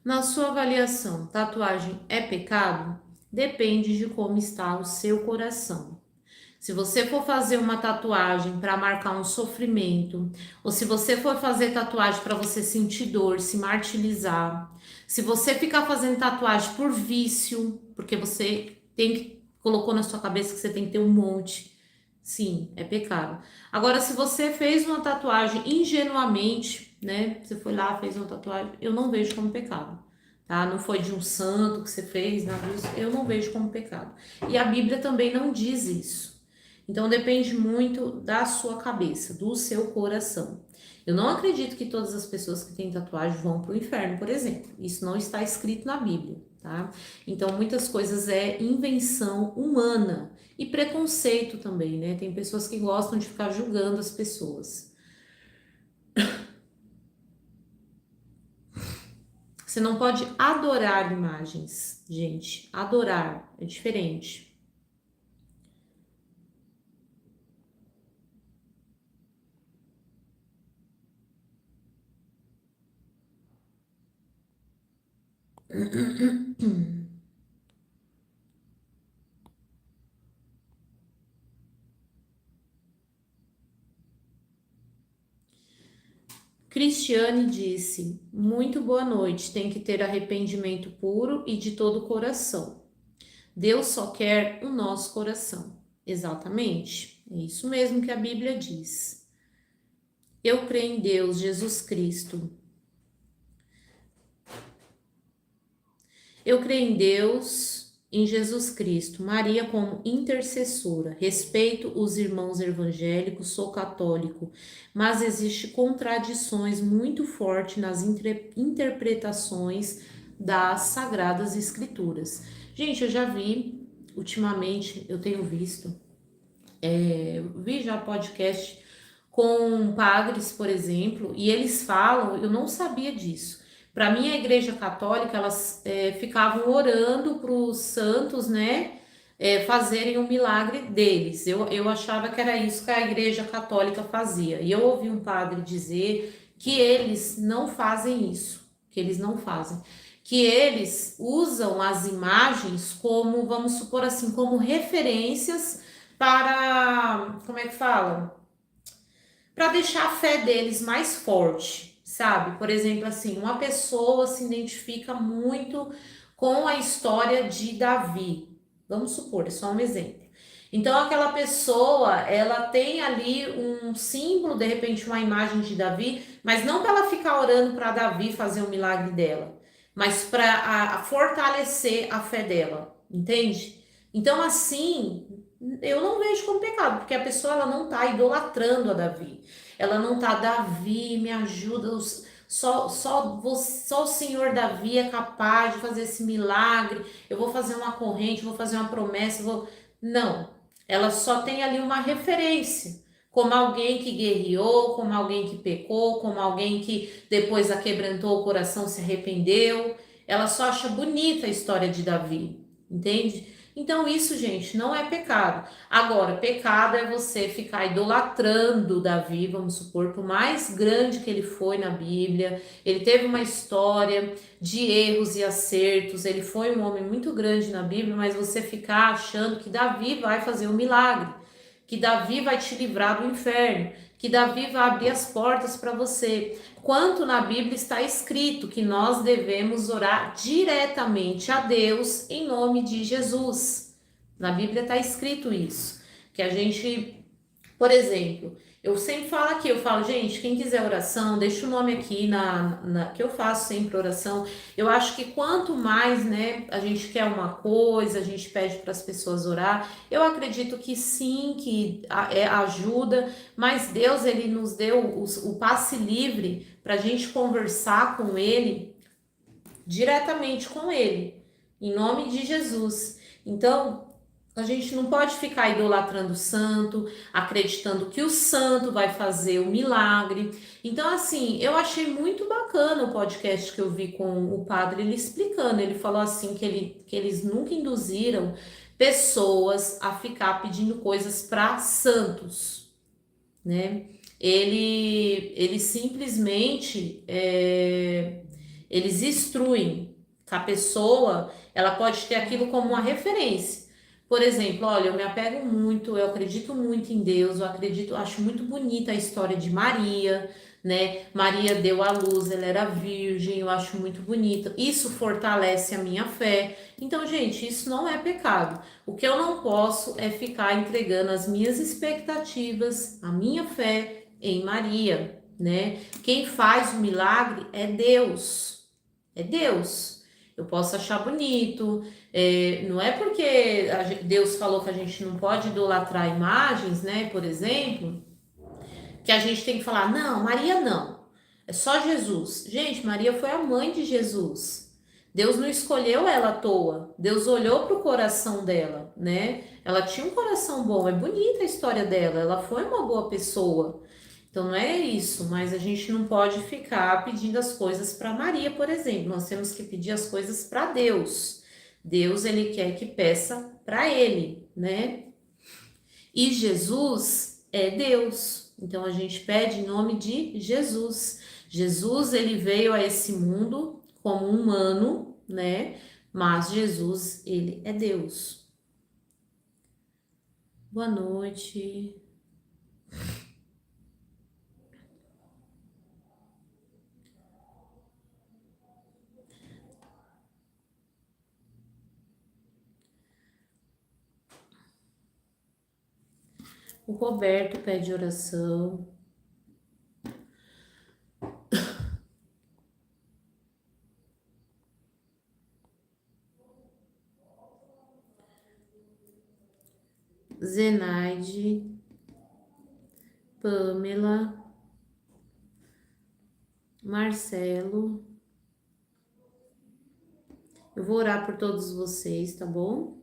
Na sua avaliação, tatuagem é pecado? Depende de como está o seu coração. Se você for fazer uma tatuagem para marcar um sofrimento, ou se você for fazer tatuagem para você sentir dor, se martirizar, se você ficar fazendo tatuagem por vício, porque você tem que colocou na sua cabeça que você tem que ter um monte, sim, é pecado. Agora, se você fez uma tatuagem ingenuamente, né? Você foi lá, fez uma tatuagem, eu não vejo como pecado. Tá? Não foi de um santo que você fez, nada disso, eu não vejo como pecado. E a Bíblia também não diz isso. Então depende muito da sua cabeça, do seu coração. Eu não acredito que todas as pessoas que têm tatuagem vão para o inferno, por exemplo. Isso não está escrito na Bíblia, tá? Então muitas coisas é invenção humana e preconceito também, né? Tem pessoas que gostam de ficar julgando as pessoas. Você não pode adorar imagens, gente. Adorar é diferente. Cristiane disse: muito boa noite. Tem que ter arrependimento puro e de todo o coração. Deus só quer o nosso coração. Exatamente. É isso mesmo que a Bíblia diz. Eu creio em Deus, Jesus Cristo. Eu creio em Deus, em Jesus Cristo, Maria como intercessora. Respeito os irmãos evangélicos, sou católico, mas existe contradições muito fortes nas interpretações das Sagradas Escrituras. Gente, eu já vi, ultimamente, eu tenho visto, vi já podcast com padres, por exemplo, e eles falam, eu não sabia disso. Para mim, a Igreja Católica, elas ficavam orando para os santos, né, fazerem o milagre deles. Eu achava que era isso que a Igreja Católica fazia. E eu ouvi um padre dizer que eles não fazem isso, que eles não fazem. Que eles usam as imagens como, vamos supor assim, como referências para, como é que fala? Para deixar a fé deles mais forte, sabe? Por exemplo, assim, uma pessoa se identifica muito com a história de Davi. Vamos supor, é só um exemplo. Então, aquela pessoa, ela tem ali um símbolo, de repente, uma imagem de Davi, mas não para ela ficar orando para Davi fazer o milagre dela, mas para fortalecer a fé dela, entende? Então, assim, eu não vejo como pecado, porque a pessoa ela não está idolatrando a Davi. ela não tá, Davi, me ajuda, só o Senhor Davi é capaz de fazer esse milagre, eu vou fazer uma corrente, vou fazer uma promessa, vou... Não, ela só tem ali uma referência, como alguém que guerreou, como alguém que pecou, como alguém que depois aquebrantou o coração, se arrependeu. Ela só acha bonita a história de Davi, entende? Então isso, gente, não é pecado. Agora, pecado é você ficar idolatrando Davi, vamos supor, por mais grande que ele foi na Bíblia, ele teve uma história de erros e acertos, ele foi um homem muito grande na Bíblia, mas você ficar achando que Davi vai fazer um milagre, que Davi vai te livrar do inferno, que Davi vai abrir as portas para você. Quanto na Bíblia está escrito que nós devemos orar diretamente a Deus em nome de Jesus. Na Bíblia está escrito isso, que a gente, por exemplo, eu sempre falo aqui, eu falo, gente, quem quiser oração, deixa o nome aqui que eu faço sempre oração. Eu acho que quanto mais, né, a gente quer uma coisa, a gente pede para as pessoas orar, eu acredito que sim, que ajuda, mas Deus, ele nos deu o passe livre para a gente conversar com ele, diretamente com ele, em nome de Jesus. Então, a gente não pode ficar idolatrando o santo, acreditando que o santo vai fazer o milagre. Então, assim, eu achei muito bacana o podcast que eu vi com o padre, ele explicando. Ele falou assim que eles nunca induziram pessoas a ficar pedindo coisas para santos, né? Ele simplesmente eles instruem que a pessoa ela pode ter aquilo como uma referência. Por exemplo, olha, eu me apego muito, eu acredito muito em Deus, eu acredito, acho muito bonita a história de Maria, né? Maria deu à luz, ela era virgem, eu acho muito bonita. Isso fortalece a minha fé. Então, gente, isso não é pecado. O que eu não posso é ficar entregando as minhas expectativas, a minha fé em Maria, né? Quem faz o milagre é Deus. É Deus. Eu posso achar bonito, não é porque Deus falou que a gente não pode idolatrar imagens, né? Por exemplo, que a gente tem que falar, não, Maria não, é só Jesus. Gente, Maria foi a mãe de Jesus. Deus não escolheu ela à toa. Deus olhou para o coração dela, né? Ela tinha um coração bom, é bonita a história dela, ela foi uma boa pessoa. Então não é isso, mas a gente não pode ficar pedindo as coisas para Maria, por exemplo. Nós temos que pedir as coisas para Deus. Deus, ele quer que peça para ele, né? E Jesus é Deus. Então a gente pede em nome de Jesus. Jesus, ele veio a esse mundo como humano, né? Mas Jesus, ele é Deus. Boa noite. O Roberto pede oração. Zenaide, Pamela, Marcelo. Eu vou orar por todos vocês, tá bom?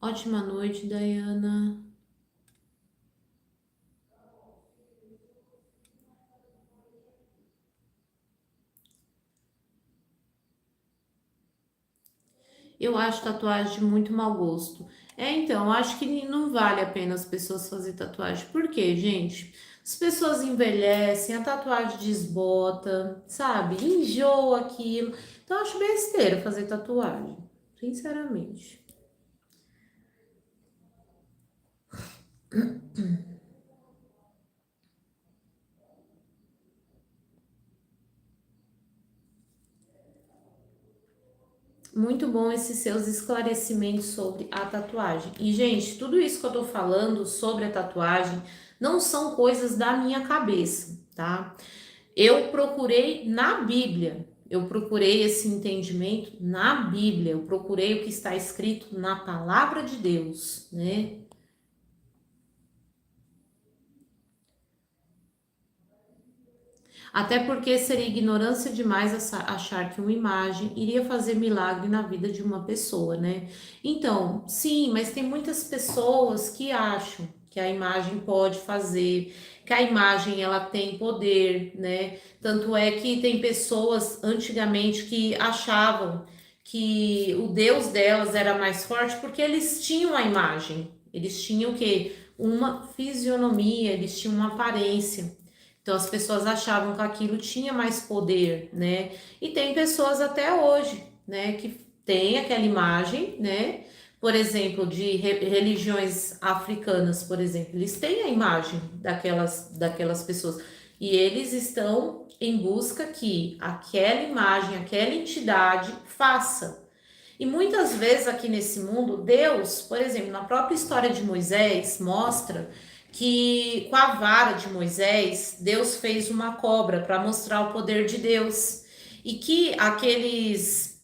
Ótima noite, Dayana. Eu acho tatuagem de muito mau gosto. Então, acho que não vale a pena as pessoas fazerem tatuagem. Por quê, gente? As pessoas envelhecem, a tatuagem desbota, sabe? Enjoa aquilo. Então, eu acho besteira fazer tatuagem, sinceramente. Muito bom esses seus esclarecimentos sobre a tatuagem. E, gente, tudo isso que eu tô falando sobre a tatuagem não são coisas da minha cabeça, tá? Eu procurei na Bíblia, eu procurei esse entendimento na Bíblia, eu procurei o que está escrito na palavra de Deus, né? Até porque seria ignorância demais achar que uma imagem iria fazer milagre na vida de uma pessoa, né? Então, sim, mas tem muitas pessoas que acham que a imagem pode fazer, que a imagem ela tem poder, né? Tanto é que tem pessoas antigamente que achavam que o Deus delas era mais forte porque eles tinham a imagem, eles tinham o quê? Uma fisionomia, eles tinham uma aparência. Então as pessoas achavam que aquilo tinha mais poder, né? E tem pessoas até hoje, né, que tem aquela imagem, né? Por exemplo, de religiões africanas, por exemplo, eles têm a imagem daquelas pessoas e eles estão em busca que aquela imagem, aquela entidade faça. E muitas vezes aqui nesse mundo, Deus, por exemplo, na própria história de Moisés, mostra que com a vara de Moisés, Deus fez uma cobra para mostrar o poder de Deus. E que aqueles,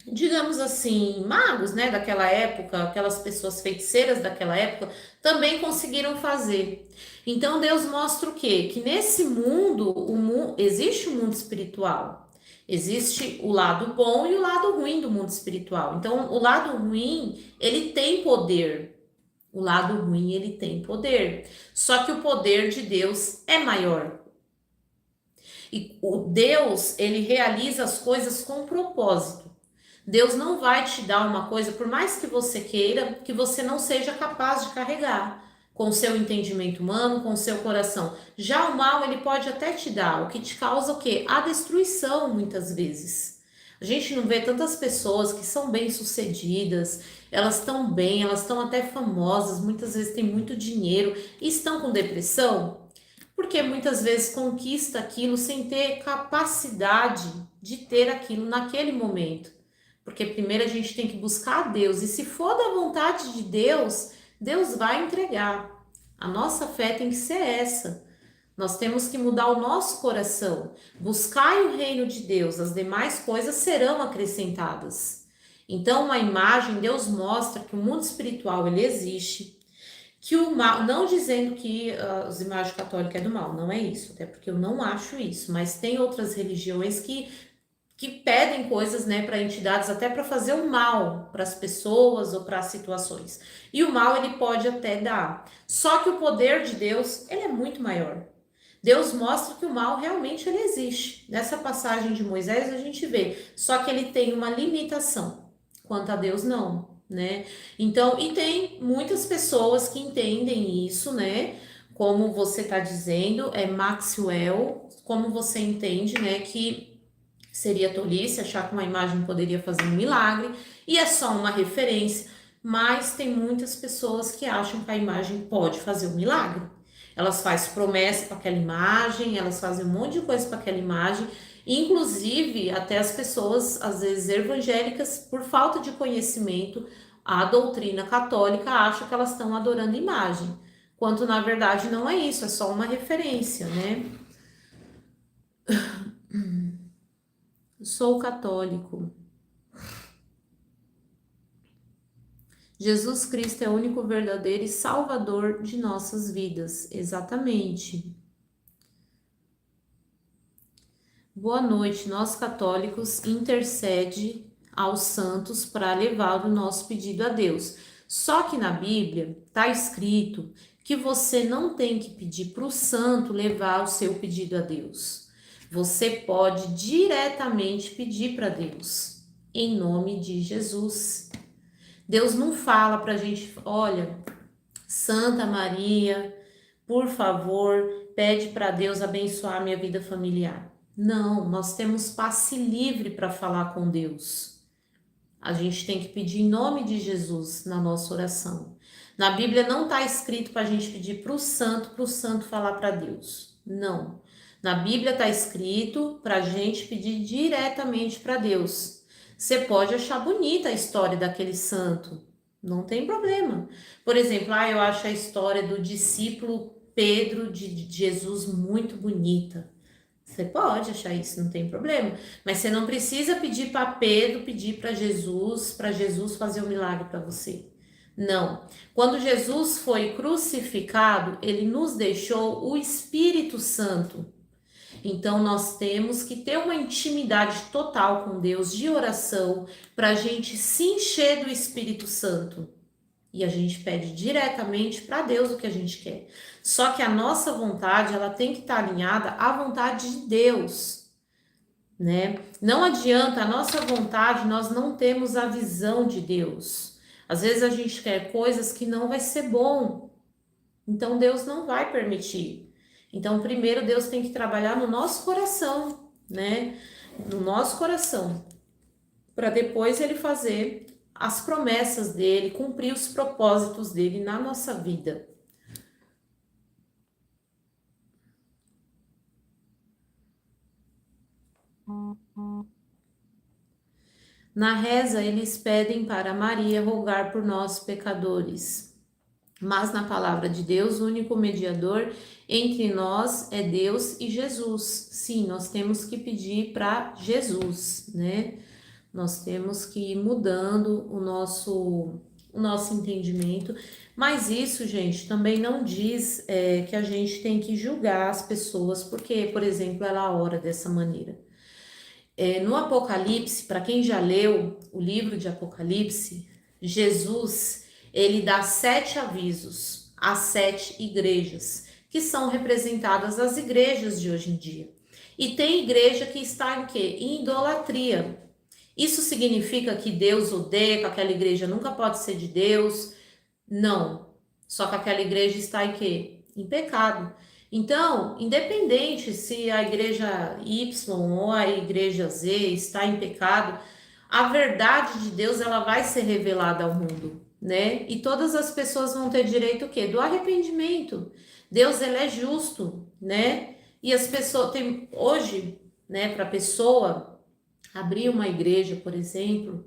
digamos assim, magos, né, daquela época, aquelas pessoas feiticeiras daquela época, também conseguiram fazer. Então Deus mostra o quê? Que nesse mundo, existe um mundo espiritual. Existe o lado bom e o lado ruim do mundo espiritual. Então, o lado ruim, ele tem poder. O lado ruim, ele tem poder. Só que o poder de Deus é maior. E o Deus, ele realiza as coisas com propósito. Deus não vai te dar uma coisa, por mais que você queira, que você não seja capaz de carregar com o seu entendimento humano, com o seu coração. Já o mal, ele pode até te dar, o que te causa o quê? A destruição, muitas vezes. A gente não vê tantas pessoas que são bem-sucedidas, elas estão bem, elas estão até famosas, muitas vezes têm muito dinheiro e estão com depressão, porque muitas vezes conquista aquilo sem ter capacidade de ter aquilo naquele momento. Porque primeiro a gente tem que buscar a Deus, e se for da vontade de Deus, Deus vai entregar. A nossa fé tem que ser essa. Nós temos que mudar o nosso coração, buscar o reino de Deus, as demais coisas serão acrescentadas. Então, uma imagem, Deus mostra que o mundo espiritual ele existe, que o mal, não dizendo que as imagens católicas é do mal, não é isso, até porque eu não acho isso, mas tem outras religiões que pedem coisas, né, para entidades até para fazer o mal para as pessoas ou para as situações. E o mal ele pode até dar. Só que o poder de Deus, ele é muito maior. Deus mostra que o mal realmente ele existe. Nessa passagem de Moisés a gente vê, só que ele tem uma limitação. Quanto a Deus não, né? Então, e tem muitas pessoas que entendem isso, né? Como você está dizendo, é Maxwell, como você entende, né, que seria tolice achar que uma imagem poderia fazer um milagre e é só uma referência, mas tem muitas pessoas que acham que a imagem pode fazer um milagre. Elas fazem promessa para aquela imagem, elas fazem um monte de coisa para aquela imagem, inclusive até as pessoas, às vezes evangélicas, por falta de conhecimento, a doutrina católica acha que elas estão adorando imagem, quando na verdade não é isso, é só uma referência, né? Sou católico. Jesus Cristo é o único verdadeiro e salvador de nossas vidas. Exatamente. Boa noite. Nós católicos intercede aos santos para levar o nosso pedido a Deus. Só que na Bíblia está escrito que você não tem que pedir para o santo levar o seu pedido a Deus. Você pode diretamente pedir para Deus, em nome de Jesus. Deus não fala para a gente, olha, Santa Maria, por favor, pede para Deus abençoar minha vida familiar. Não, nós temos passe livre para falar com Deus. A gente tem que pedir em nome de Jesus na nossa oração. Na Bíblia não está escrito para a gente pedir para o santo falar para Deus. Não. Na Bíblia está escrito para a gente pedir diretamente para Deus. Você pode achar bonita a história daquele santo, não tem problema. Por exemplo, eu acho a história do discípulo Pedro de Jesus muito bonita. Você pode achar isso, não tem problema. Mas você não precisa pedir para Pedro pedir para Jesus fazer o milagre para você. Não. Quando Jesus foi crucificado, ele nos deixou o Espírito Santo. Então nós temos que ter uma intimidade total com Deus, de oração, para a gente se encher do Espírito Santo. E a gente pede diretamente para Deus o que a gente quer. Só que a nossa vontade, ela tem que estar alinhada à vontade de Deus, né? Não adianta a nossa vontade, nós não temos a visão de Deus. Às vezes a gente quer coisas que não vai ser bom. Então Deus não vai permitir. Então primeiro Deus tem que trabalhar no nosso coração, né? No nosso coração, para depois ele fazer as promessas dele, cumprir os propósitos dele na nossa vida. Na reza, eles pedem para Maria rogar por nós pecadores. Mas na palavra de Deus, o único mediador entre nós é Deus e Jesus. Sim, nós temos que pedir para Jesus, né? Nós temos que ir mudando o nosso entendimento. Mas isso, gente, também não diz que a gente tem que julgar as pessoas, porque, por exemplo, ela ora dessa maneira. No Apocalipse, para quem já leu o livro de Apocalipse, Jesus, ele dá 7 avisos às 7 igrejas, que são representadas as igrejas de hoje em dia. E tem igreja que está em quê? Em idolatria. Isso significa que Deus odeia, que aquela igreja nunca pode ser de Deus? Não. Só que aquela igreja está em quê? Em pecado. Então, independente se a igreja Y ou a igreja Z está em pecado, a verdade de Deus ela vai ser revelada ao mundo, né? E todas as pessoas vão ter direito o quê? Do arrependimento. Deus ele é justo, né? E as pessoas tem hoje, né, para a pessoa abrir uma igreja, por exemplo,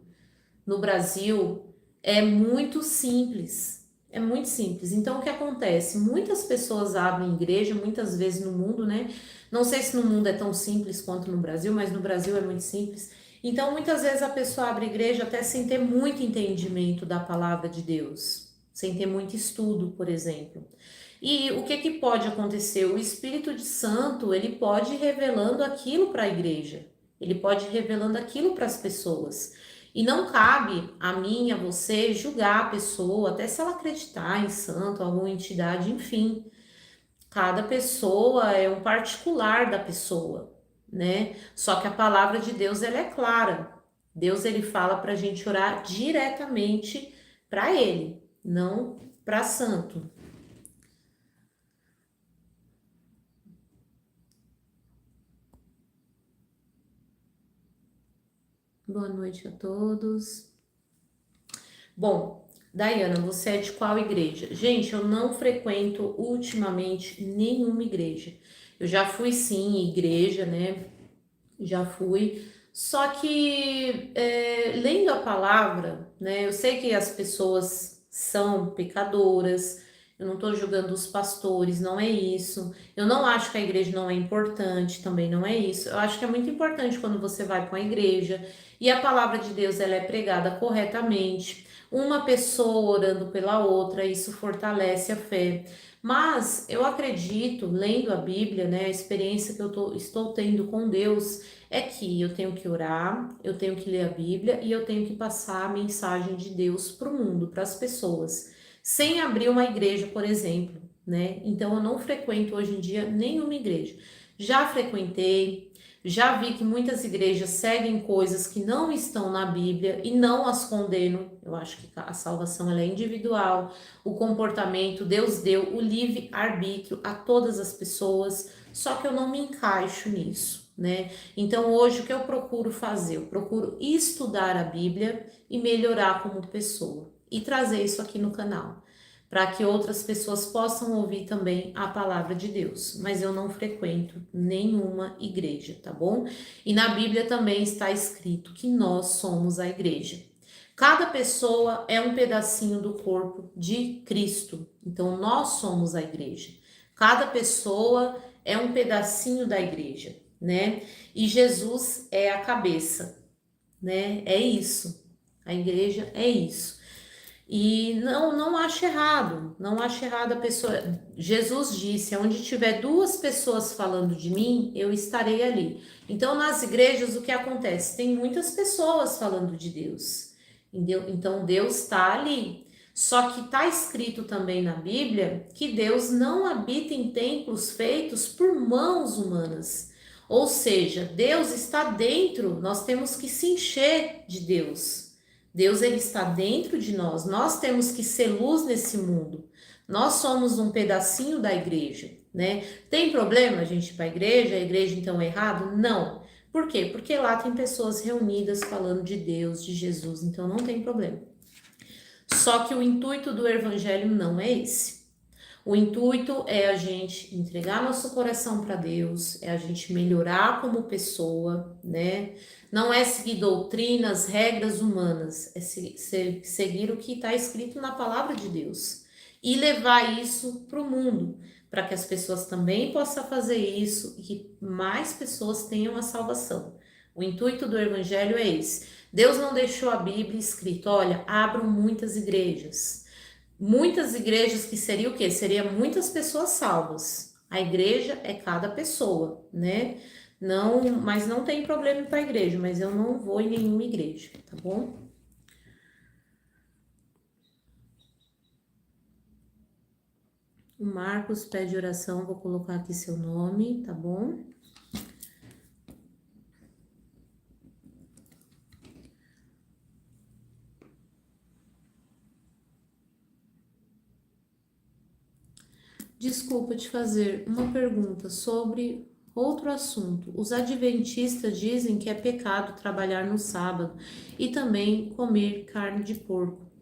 no Brasil, é muito simples. É muito simples. Então, o que acontece? Muitas pessoas abrem igreja, muitas vezes no mundo, né? Não sei se no mundo é tão simples quanto no Brasil, mas no Brasil é muito simples. Então, muitas vezes a pessoa abre igreja até sem ter muito entendimento da palavra de Deus, sem ter muito estudo, por exemplo. E o que pode acontecer? O Espírito de Santo, ele pode ir revelando aquilo para a igreja. Ele pode ir revelando aquilo para as pessoas. E não cabe a mim, a você, julgar a pessoa, até se ela acreditar em santo, alguma entidade, enfim. Cada pessoa é um particular da pessoa, né? Só que a palavra de Deus, ela é clara. Deus, ele fala para a gente orar diretamente para ele, não para santo. Boa noite a todos. Bom, Dayana, você é de qual igreja? Gente, eu não frequento ultimamente nenhuma igreja. Eu já fui sim em igreja, né? Já fui. Só que lendo a palavra, né? Eu sei que as pessoas são pecadoras. Eu não estou julgando os pastores, não é isso. Eu não acho que a igreja não é importante, também não é isso. Eu acho que é muito importante quando você vai para uma igreja e a palavra de Deus ela é pregada corretamente, uma pessoa orando pela outra, isso fortalece a fé. Mas eu acredito, lendo a Bíblia, né, a experiência que estou tendo com Deus, é que eu tenho que orar, eu tenho que ler a Bíblia e eu tenho que passar a mensagem de Deus para o mundo, para as pessoas, sem abrir uma igreja, por exemplo, né? Então eu não frequento hoje em dia nenhuma igreja. Já frequentei, já vi que muitas igrejas seguem coisas que não estão na Bíblia e não as condenam. Eu acho que a salvação ela é individual, o comportamento, Deus deu o livre arbítrio a todas as pessoas, só que eu não me encaixo nisso, né? Então hoje o que eu procuro fazer? Eu procuro estudar a Bíblia e melhorar como pessoa e trazer isso aqui no canal, para que outras pessoas possam ouvir também a palavra de Deus. Mas eu não frequento nenhuma igreja, tá bom? E na Bíblia também está escrito que nós somos a igreja. Cada pessoa é um pedacinho do corpo de Cristo. Então nós somos a igreja. Cada pessoa é um pedacinho da igreja, né? E Jesus é a cabeça, né? É isso. A igreja é isso. E não acho errado, não acho errado a pessoa. Jesus disse: onde tiver duas pessoas falando de mim, eu estarei ali. Então, nas igrejas, o que acontece? Tem muitas pessoas falando de Deus. Entendeu? Então, Deus está ali. Só que está escrito também na Bíblia que Deus não habita em templos feitos por mãos humanas. Ou seja, Deus está dentro, nós temos que se encher de Deus. Deus ele está dentro de nós. Nós temos que ser luz nesse mundo. Nós somos um pedacinho da igreja, né? Tem problema a gente ir para a igreja então é errado? Não. Por quê? Porque lá tem pessoas reunidas falando de Deus, de Jesus, então não tem problema. Só que o intuito do evangelho não é esse. O intuito é a gente entregar nosso coração para Deus, é a gente melhorar como pessoa, né? Não é seguir doutrinas, regras humanas, é seguir o que está escrito na palavra de Deus e levar isso para o mundo, para que as pessoas também possam fazer isso e que mais pessoas tenham a salvação. O intuito do evangelho é esse. Deus não deixou a Bíblia escrito, olha, abram muitas igrejas. Muitas igrejas que seria o quê? Seria muitas pessoas salvas. A igreja é cada pessoa, né? Não, mas não tem problema para a igreja, mas eu não vou em nenhuma igreja, tá bom? O Marcos pede oração, vou colocar aqui seu nome, tá bom? Desculpa te fazer uma pergunta sobre outro assunto. Os adventistas dizem que é pecado trabalhar no sábado e também comer carne de porco.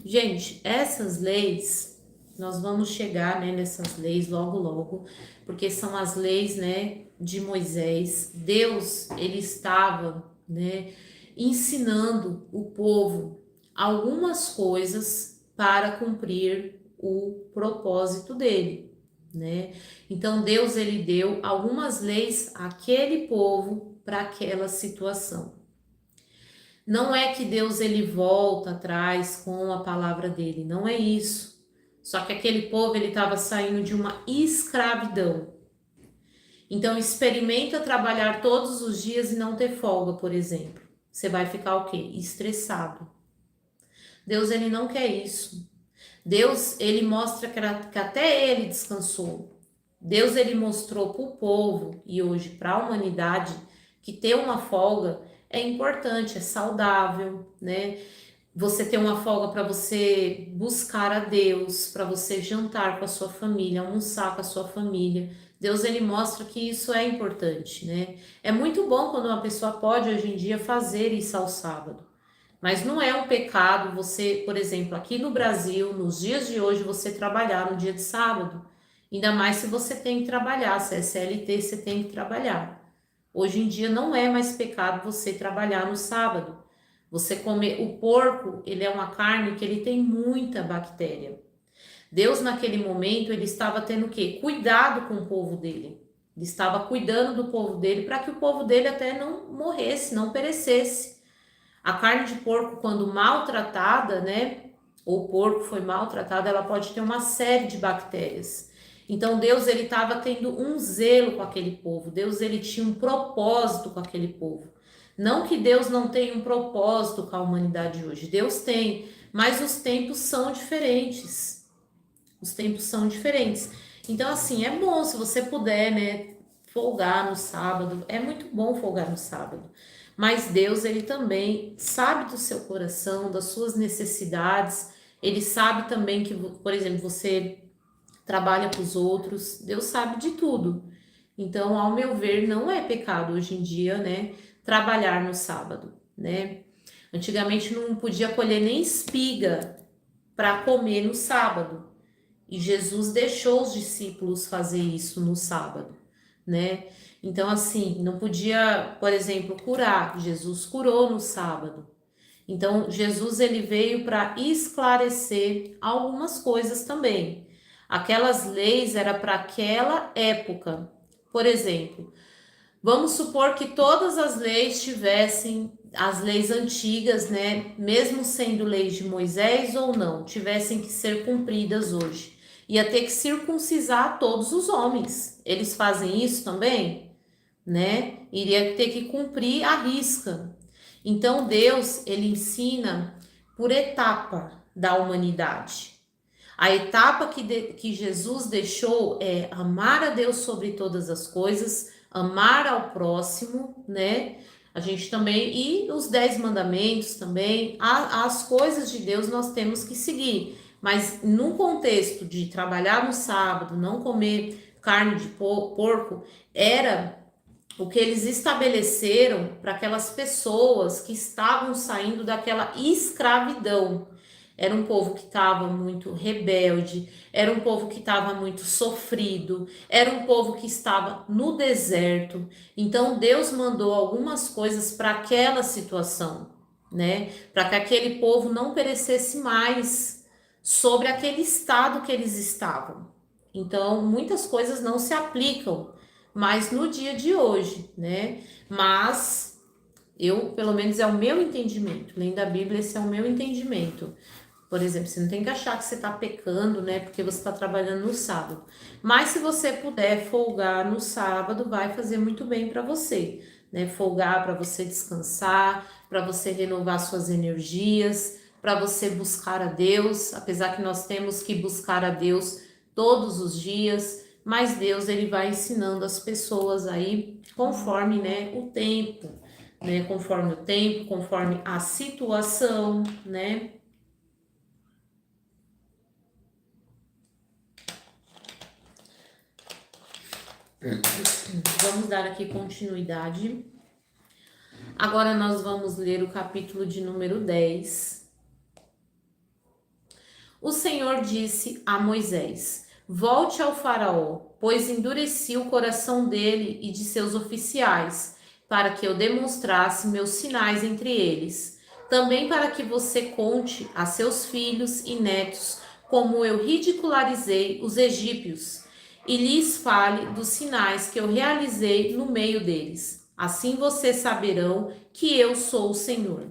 Gente, essas leis, nós vamos chegar, né, nessas leis logo, logo, porque são as leis, né, de Moisés. Deus, ele estava, né, ensinando o povo algumas coisas para cumprir o propósito dele, né? Então Deus ele deu algumas leis àquele povo para aquela situação. Não é que Deus ele volta atrás com a palavra dele, não é isso. Só que aquele povo ele estava saindo de uma escravidão. Então experimenta trabalhar todos os dias e não ter folga, por exemplo. Você vai ficar o quê? Estressado. Deus ele não quer isso. Deus ele mostra que até ele descansou. Deus ele mostrou para o povo e hoje para a humanidade que ter uma folga é importante, é saudável, né? Você ter uma folga para você buscar a Deus, para você jantar com a sua família, almoçar com a sua família. Deus ele mostra que isso é importante, né? É muito bom quando uma pessoa pode hoje em dia fazer isso ao sábado. Mas não é um pecado você, por exemplo, aqui no Brasil, nos dias de hoje, você trabalhar no dia de sábado. Ainda mais se você tem que trabalhar, se é CLT, você tem que trabalhar. Hoje em dia não é mais pecado você trabalhar no sábado. Você comer o porco, ele é uma carne que ele tem muita bactéria. Deus naquele momento ele estava tendo o quê? Cuidado com o povo dele. Ele estava cuidando do povo dele para que o povo dele até não morresse, não perecesse. A carne de porco, quando maltratada, né? Ou o porco foi maltratado, ela pode ter uma série de bactérias. Então Deus ele estava tendo um zelo com aquele povo. Deus ele tinha um propósito com aquele povo. Não que Deus não tenha um propósito com a humanidade hoje. Deus tem, mas os tempos são diferentes. Os tempos são diferentes. Então assim, é bom se você puder, né, folgar no sábado. É muito bom folgar no sábado. Mas Deus, ele também sabe do seu coração, das suas necessidades. Ele sabe também que, por exemplo, você trabalha para os outros. Deus sabe de tudo. Então, ao meu ver, não é pecado hoje em dia, né, trabalhar no sábado, né? Antigamente não podia colher nem espiga para comer no sábado. E Jesus deixou os discípulos fazer isso no sábado, né? Então, assim, não podia, por exemplo, curar. Jesus curou no sábado. Então, Jesus ele veio para esclarecer algumas coisas também. Aquelas leis era para aquela época. Por exemplo, vamos supor que todas as leis tivessem as leis antigas, né, mesmo sendo leis de Moisés ou não, tivessem que ser cumpridas hoje. Ia ter que circuncisar todos os homens. Eles fazem isso também, né? Iria ter que cumprir a risca. Então Deus, ele ensina por etapa da humanidade. A etapa que Jesus deixou é amar a Deus sobre todas as coisas, amar ao próximo, né? A gente também, e os 10 mandamentos também, as coisas de Deus nós temos que seguir. Mas no contexto de trabalhar no sábado, não comer carne de porco, era o que eles estabeleceram para aquelas pessoas que estavam saindo daquela escravidão. Era um povo que estava muito rebelde, era um povo que estava muito sofrido, era um povo que estava no deserto. Então Deus mandou algumas coisas para aquela situação, né? Para que aquele povo não perecesse mais sobre aquele estado que eles estavam. Então, muitas coisas não se aplicam mais no dia de hoje, né? Mas eu, pelo menos é o meu entendimento, lendo a Bíblia, esse é o meu entendimento. Por exemplo, você não tem que achar que você está pecando, né? Porque você está trabalhando no sábado. Mas se você puder folgar no sábado, vai fazer muito bem para você, né? Folgar para você descansar, para você renovar suas energias, para você buscar a Deus. Apesar que nós temos que buscar a Deus todos os dias, mas Deus ele vai ensinando as pessoas aí conforme, né, o tempo, né? Conforme o tempo, conforme a situação, né? Vamos dar aqui continuidade. Agora nós vamos ler o capítulo de número 10. O Senhor disse a Moisés: Volte ao faraó, pois endureci o coração dele e de seus oficiais, para que eu demonstrasse meus sinais entre eles. Também para que você conte a seus filhos e netos como eu ridicularizei os egípcios e lhes fale dos sinais que eu realizei no meio deles. Assim vocês saberão que eu sou o Senhor.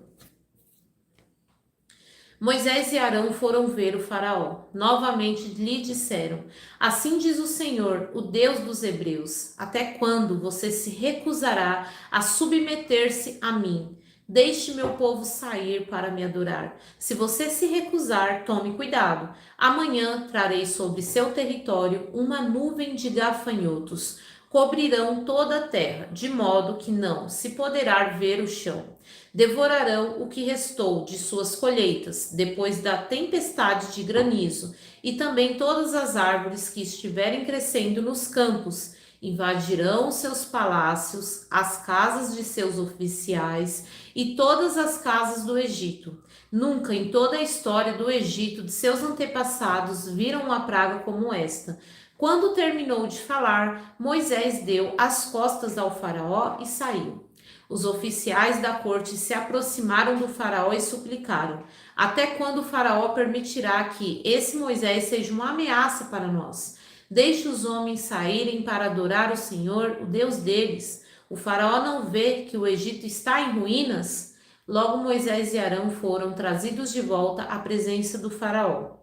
Moisés e Arão foram ver o faraó. Novamente lhe disseram: Assim diz o Senhor, o Deus dos hebreus: Até quando você se recusará a submeter-se a mim? Deixe meu povo sair para me adorar. Se você se recusar, tome cuidado. Amanhã trarei sobre seu território uma nuvem de gafanhotos. Cobrirão toda a terra, de modo que não se poderá ver o chão. Devorarão o que restou de suas colheitas, depois da tempestade de granizo, e também todas as árvores que estiverem crescendo nos campos. Invadirão seus palácios, as casas de seus oficiais e todas as casas do Egito. Nunca em toda a história do Egito de seus antepassados viram uma praga como esta. Quando terminou de falar, Moisés deu as costas ao faraó e saiu. Os oficiais da corte se aproximaram do faraó e suplicaram: Até quando o faraó permitirá que esse Moisés seja uma ameaça para nós? Deixe os homens saírem para adorar o Senhor, o Deus deles. O faraó não vê que o Egito está em ruínas? Logo Moisés e Arão foram trazidos de volta à presença do faraó.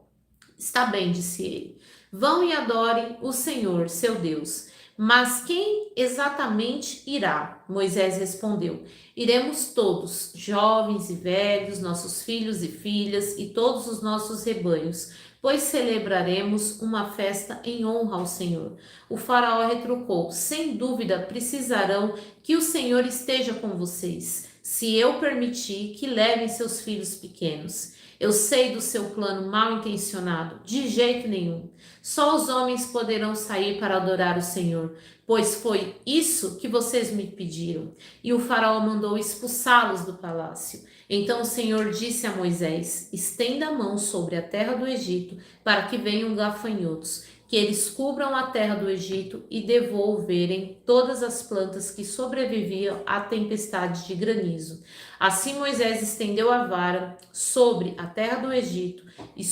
Está bem, disse ele. Vão e adorem o Senhor, seu Deus. Mas quem exatamente irá? Moisés respondeu: Iremos todos, jovens e velhos, nossos filhos e filhas e todos os nossos rebanhos, pois celebraremos uma festa em honra ao Senhor. O faraó retrucou: Sem dúvida precisarão que o Senhor esteja com vocês, se eu permitir que levem seus filhos pequenos. Eu sei do seu plano mal intencionado, de jeito nenhum. Só os homens poderão sair para adorar o Senhor, pois foi isso que vocês me pediram. E o faraó mandou expulsá-los do palácio. Então o Senhor disse a Moisés: Estenda a mão sobre a terra do Egito, para que venham gafanhotos, que eles cubram a terra do Egito e devolverem todas as plantas que sobreviviam à tempestade de granizo. Assim Moisés estendeu a vara sobre a terra do Egito e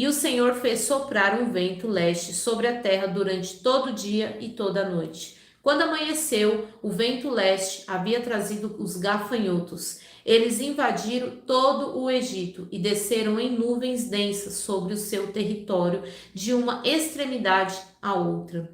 o Senhor fez soprar um vento leste sobre a terra durante todo o dia e toda a noite. Quando amanheceu, o vento leste havia trazido os gafanhotos. Eles invadiram todo o Egito e desceram em nuvens densas sobre o seu território, de uma extremidade à outra.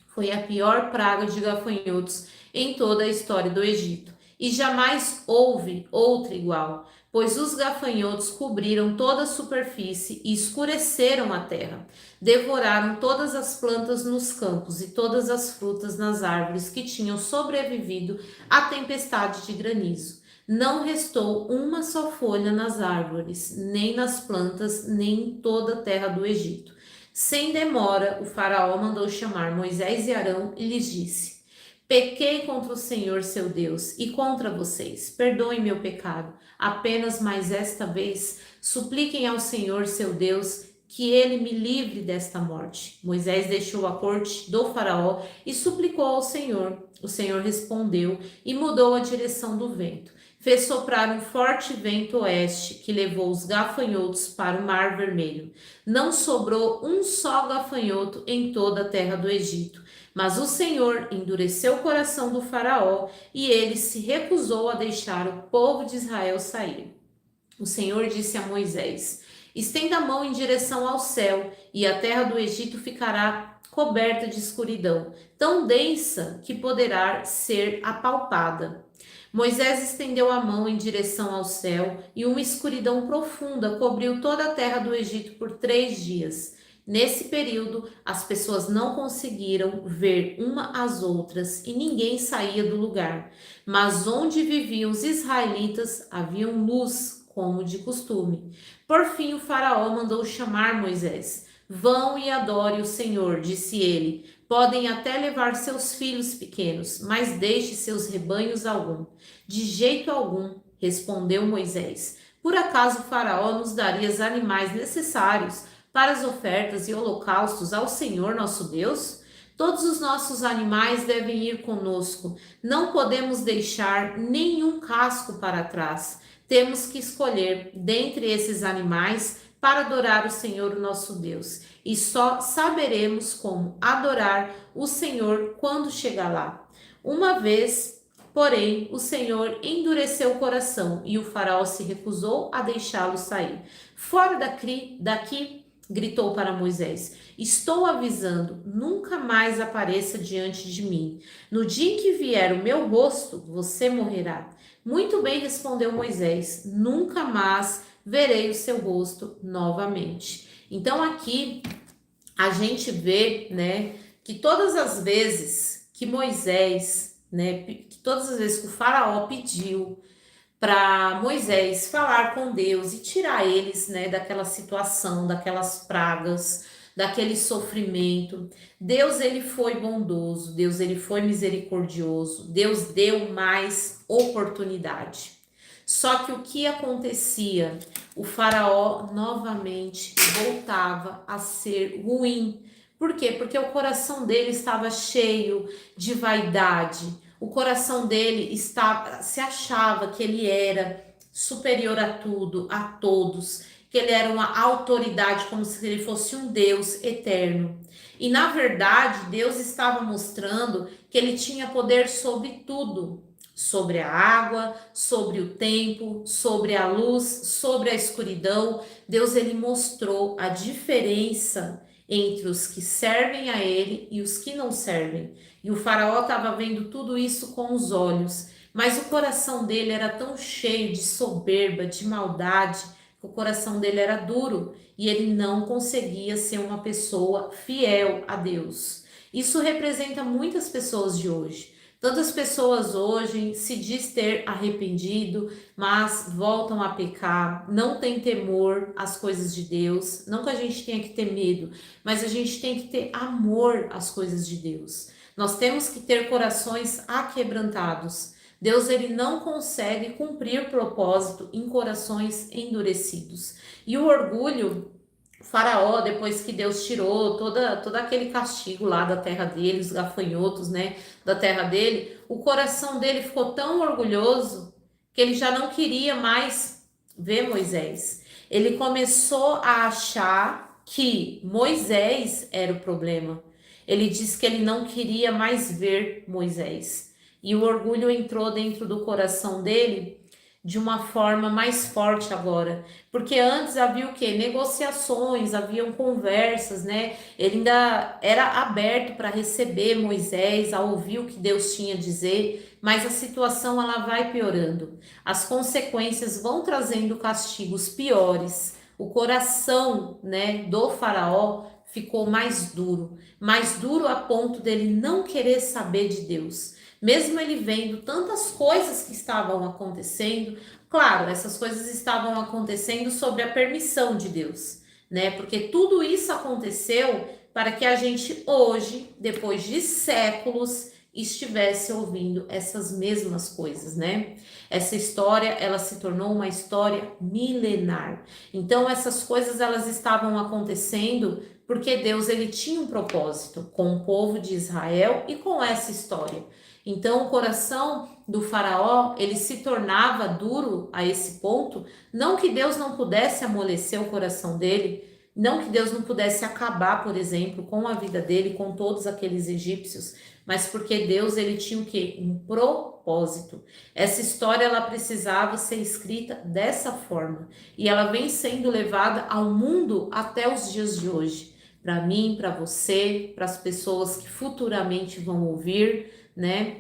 Foi a pior praga de gafanhotos em toda a história do Egito, e jamais houve outra igual, pois os gafanhotos cobriram toda a superfície e escureceram a terra. Devoraram todas as plantas nos campos e todas as frutas nas árvores que tinham sobrevivido à tempestade de granizo. Não restou uma só folha nas árvores, nem nas plantas, nem em toda a terra do Egito. Sem demora, o faraó mandou chamar Moisés e Arão e lhes disse: Pequei contra o Senhor seu Deus e contra vocês. Perdoem meu pecado. Apenas mais esta vez supliquem ao Senhor seu Deus que ele me livre desta morte. Moisés deixou a corte do faraó e suplicou ao Senhor. O Senhor respondeu e mudou a direção do vento. Fez soprar um forte vento oeste que levou os gafanhotos para o Mar Vermelho. Não sobrou um só gafanhoto em toda a terra do Egito. Mas o Senhor endureceu o coração do faraó e ele se recusou a deixar o povo de Israel sair. O Senhor disse a Moisés: Estenda a mão em direção ao céu, e a terra do Egito ficará coberta de escuridão, tão densa que poderá ser apalpada. Moisés estendeu a mão em direção ao céu, e uma escuridão profunda cobriu toda a terra do Egito por 3 dias. Nesse período, as pessoas não conseguiram ver uma às outras e ninguém saía do lugar. Mas onde viviam os israelitas, havia luz, como de costume. Por fim, o faraó mandou chamar Moisés. Vão e adore o Senhor, disse ele. Podem até levar seus filhos pequenos, mas deixe seus rebanhos algum. De jeito algum, respondeu Moisés. Por acaso o faraó nos daria os animais necessários para as ofertas e holocaustos ao Senhor nosso Deus? Todos os nossos animais devem ir conosco. Não podemos deixar nenhum casco para trás. Temos que escolher dentre esses animais para adorar o Senhor nosso Deus. E só saberemos como adorar o Senhor quando chegar lá. Uma vez, porém, o Senhor endureceu o coração e o faraó se recusou a deixá-lo sair. Fora daqui, gritou para Moisés, estou avisando, nunca mais apareça diante de mim. No dia em que vier o meu rosto, você morrerá. Muito bem, respondeu Moisés, nunca mais verei o seu rosto novamente. Então aqui a gente vê, né, que todas as vezes que Moisés, né, que todas as vezes que o faraó pediu para Moisés falar com Deus e tirar eles, né, daquela situação, daquelas pragas, daquele sofrimento. Deus, ele foi bondoso, Deus, ele foi misericordioso, Deus deu mais oportunidade. Só que o que acontecia? O faraó novamente voltava a ser ruim. Por quê? Porque o coração dele estava cheio de vaidade. O coração dele se achava que ele era superior a tudo, a todos, que ele era uma autoridade, como se ele fosse um Deus eterno. E na verdade, Deus estava mostrando que ele tinha poder sobre tudo, sobre a água, sobre o tempo, sobre a luz, sobre a escuridão. Deus, ele mostrou a diferença entre os que servem a ele e os que não servem. E o faraó estava vendo tudo isso com os olhos, mas o coração dele era tão cheio de soberba, de maldade, que o coração dele era duro e ele não conseguia ser uma pessoa fiel a Deus. Isso representa muitas pessoas de hoje. Tantas pessoas hoje se diz ter arrependido, mas voltam a pecar, não tem temor às coisas de Deus. Não que a gente tenha que ter medo, mas a gente tem que ter amor às coisas de Deus. Nós temos que ter corações aquebrantados. Deus, ele não consegue cumprir propósito em corações endurecidos. E o orgulho, o faraó, depois que Deus tirou todo aquele castigo lá da terra dele, os gafanhotos, né, da terra dele, o coração dele ficou tão orgulhoso que ele já não queria mais ver Moisés. Ele começou a achar que Moisés era o problema. Ele diz que ele não queria mais ver Moisés. E o orgulho entrou dentro do coração dele de uma forma mais forte agora, porque antes havia o que? Negociações, haviam conversas, né? Ele ainda era aberto para receber Moisés, a ouvir o que Deus tinha a dizer, mas a situação ela vai piorando. As consequências vão trazendo castigos piores. O coração, né, do faraó ficou mais duro a ponto dele não querer saber de Deus. Mesmo ele vendo tantas coisas que estavam acontecendo, claro, essas coisas estavam acontecendo sob a permissão de Deus, né? Porque tudo isso aconteceu para que a gente hoje, depois de séculos, estivesse ouvindo essas mesmas coisas, né? Essa história, ela se tornou uma história milenar. Então, essas coisas elas estavam acontecendo porque Deus ele tinha um propósito com o povo de Israel e com essa história. Então, o coração do faraó, ele se tornava duro a esse ponto, não que Deus não pudesse amolecer o coração dele, não que Deus não pudesse acabar, por exemplo, com a vida dele, com todos aqueles egípcios, mas porque Deus ele tinha o quê? Um propósito. Essa história ela precisava ser escrita dessa forma, e ela vem sendo levada ao mundo até os dias de hoje. Para mim, para você, para as pessoas que futuramente vão ouvir, né?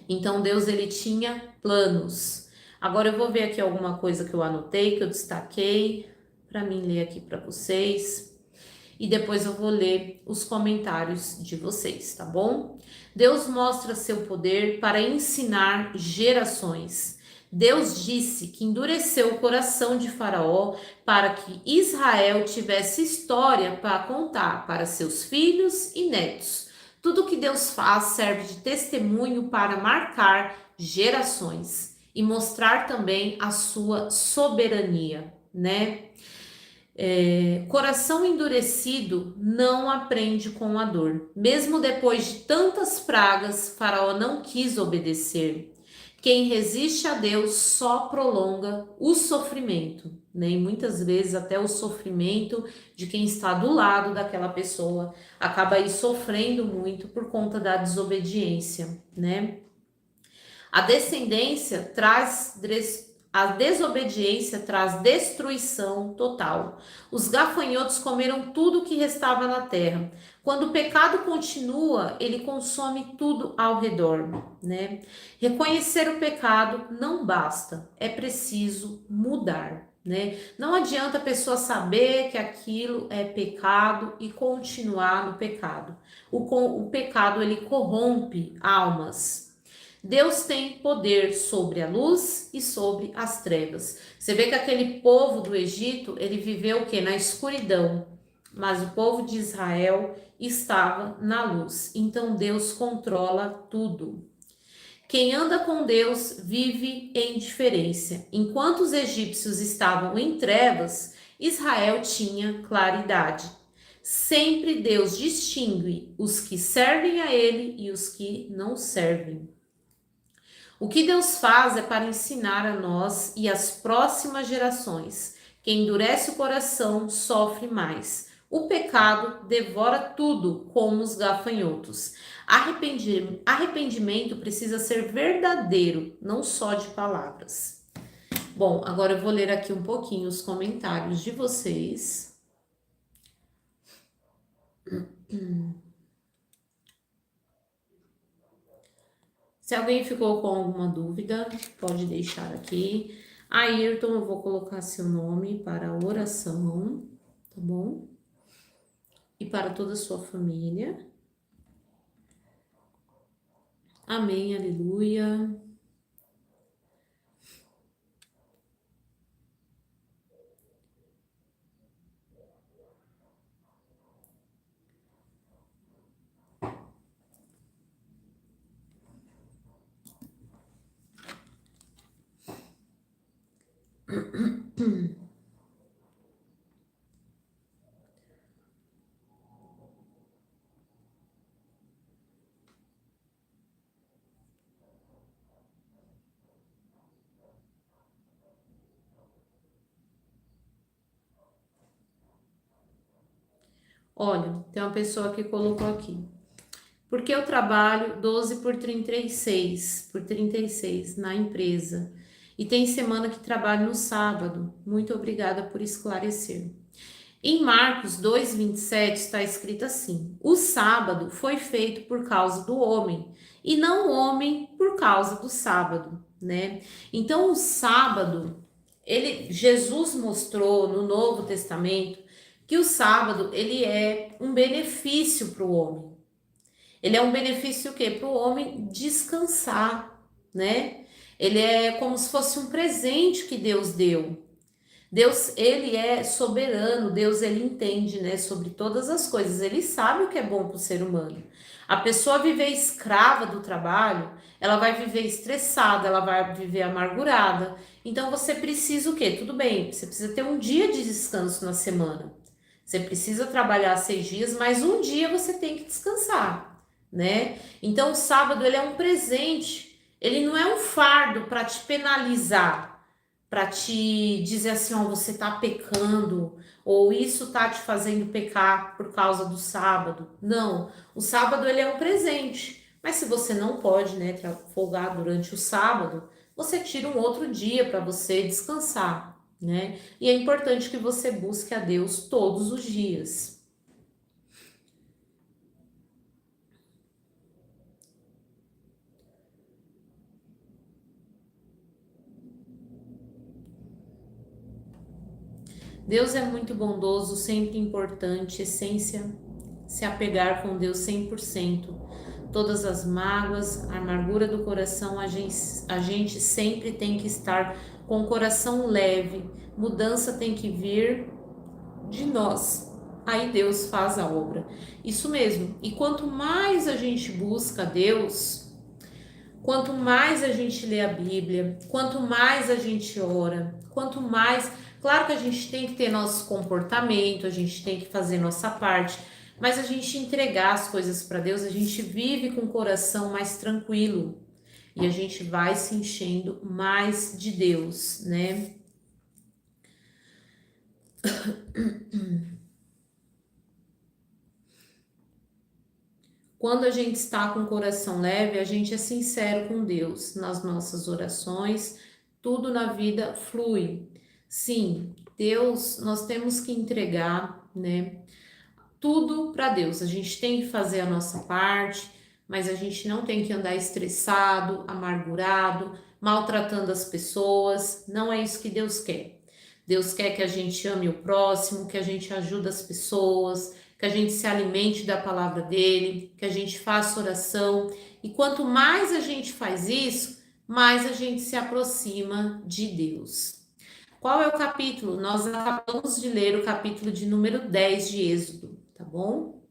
Então Deus ele tinha planos. Agora eu vou ver aqui alguma coisa que eu anotei, que eu destaquei para mim ler aqui para vocês. E depois eu vou ler os comentários de vocês, tá bom? Deus mostra seu poder para ensinar gerações. Deus disse que endureceu o coração de Faraó para que Israel tivesse história para contar para seus filhos e netos. Tudo que Deus faz serve de testemunho para marcar gerações e mostrar também a sua soberania, né? Coração endurecido não aprende com a dor. Mesmo depois de tantas pragas, Faraó não quis obedecer. Quem resiste a Deus só prolonga o sofrimento, né? E muitas vezes até o sofrimento de quem está do lado daquela pessoa acaba aí sofrendo muito por conta da desobediência, né? A descendência traz a desobediência traz destruição total. Os gafanhotos comeram tudo o que restava na terra. Quando o pecado continua, ele consome tudo ao redor, né? Reconhecer o pecado não basta, é preciso mudar, né? Não adianta a pessoa saber que aquilo é pecado e continuar no pecado. O pecado ele corrompe almas. Deus tem poder sobre a luz e sobre as trevas. Você vê que aquele povo do Egito, ele viveu o quê? Na escuridão, mas o povo de Israel estava na luz. Então Deus controla tudo. Quem anda com Deus vive em diferença. Enquanto os egípcios estavam em trevas, Israel tinha claridade. Sempre Deus distingue os que servem a Ele e os que não servem. O que Deus faz é para ensinar a nós e às próximas gerações. Quem endurece o coração sofre mais. O pecado devora tudo, como os gafanhotos. Arrependimento precisa ser verdadeiro, não só de palavras. Bom, agora eu vou ler aqui um pouquinho os comentários de vocês. Se alguém ficou com alguma dúvida, pode deixar aqui. Ayrton, eu vou colocar seu nome para a oração, tá bom? E para toda a sua família. Amém, aleluia. Olha, tem uma pessoa que colocou aqui. Porque eu trabalho 12 por 36 na empresa. E tem semana que trabalho no sábado. Muito obrigada por esclarecer. Em Marcos 2:27 está escrito assim: o sábado foi feito por causa do homem, e não o homem por causa do sábado, né? Então o sábado, Jesus mostrou no Novo Testamento que o sábado ele é um benefício para o homem. Ele é um benefício o quê? Para o homem descansar, né? Ele é como se fosse um presente que Deus deu. Deus, ele é soberano, Deus, ele entende, né, sobre todas as coisas, ele sabe o que é bom para o ser humano. A pessoa viver escrava do trabalho, ela vai viver estressada, ela vai viver amargurada. Então você precisa o quê? Tudo bem, você precisa ter um dia de descanso na semana. Você precisa trabalhar 6 dias, mas um dia você tem que descansar, né? Então o sábado ele é um presente, ele não é um fardo para te penalizar, para te dizer assim, ó, você tá pecando, ou isso tá te fazendo pecar por causa do sábado. Não, o sábado ele é um presente. Mas se você não pode, né, folgar durante o sábado, você tira um outro dia para você descansar, né? E é importante que você busque a Deus todos os dias. Deus é muito bondoso, sempre importante, essência, se apegar com Deus 100%. Todas as mágoas, a amargura do coração, a gente sempre tem que estar com o coração leve. Mudança tem que vir de nós. Aí Deus faz a obra. Isso mesmo. E quanto mais a gente busca Deus, quanto mais a gente lê a Bíblia, quanto mais a gente ora, quanto mais. Claro que a gente tem que ter nosso comportamento, a gente tem que fazer nossa parte, mas a gente entregar as coisas para Deus, a gente vive com o coração mais tranquilo e a gente vai se enchendo mais de Deus, né? Quando a gente está com o coração leve, a gente é sincero com Deus nas nossas orações, tudo na vida flui. Sim, Deus, nós temos que entregar, né? Tudo para Deus. A gente tem que fazer a nossa parte, mas a gente não tem que andar estressado, amargurado, maltratando as pessoas. Não é isso que Deus quer. Deus quer que a gente ame o próximo, que a gente ajude as pessoas, que a gente se alimente da palavra dele, que a gente faça oração. E quanto mais a gente faz isso, mais a gente se aproxima de Deus. Qual é o capítulo? Nós acabamos de ler o capítulo de número 10 de Êxodo, tá bom?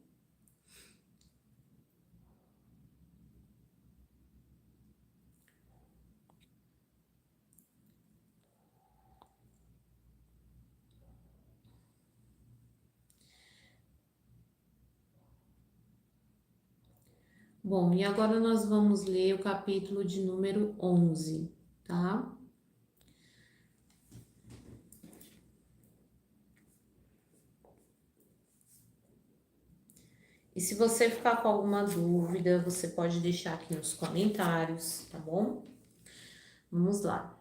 Bom, e agora nós vamos ler o capítulo de número 11, tá? E se você ficar com alguma dúvida, você pode deixar aqui nos comentários, tá bom? Vamos lá.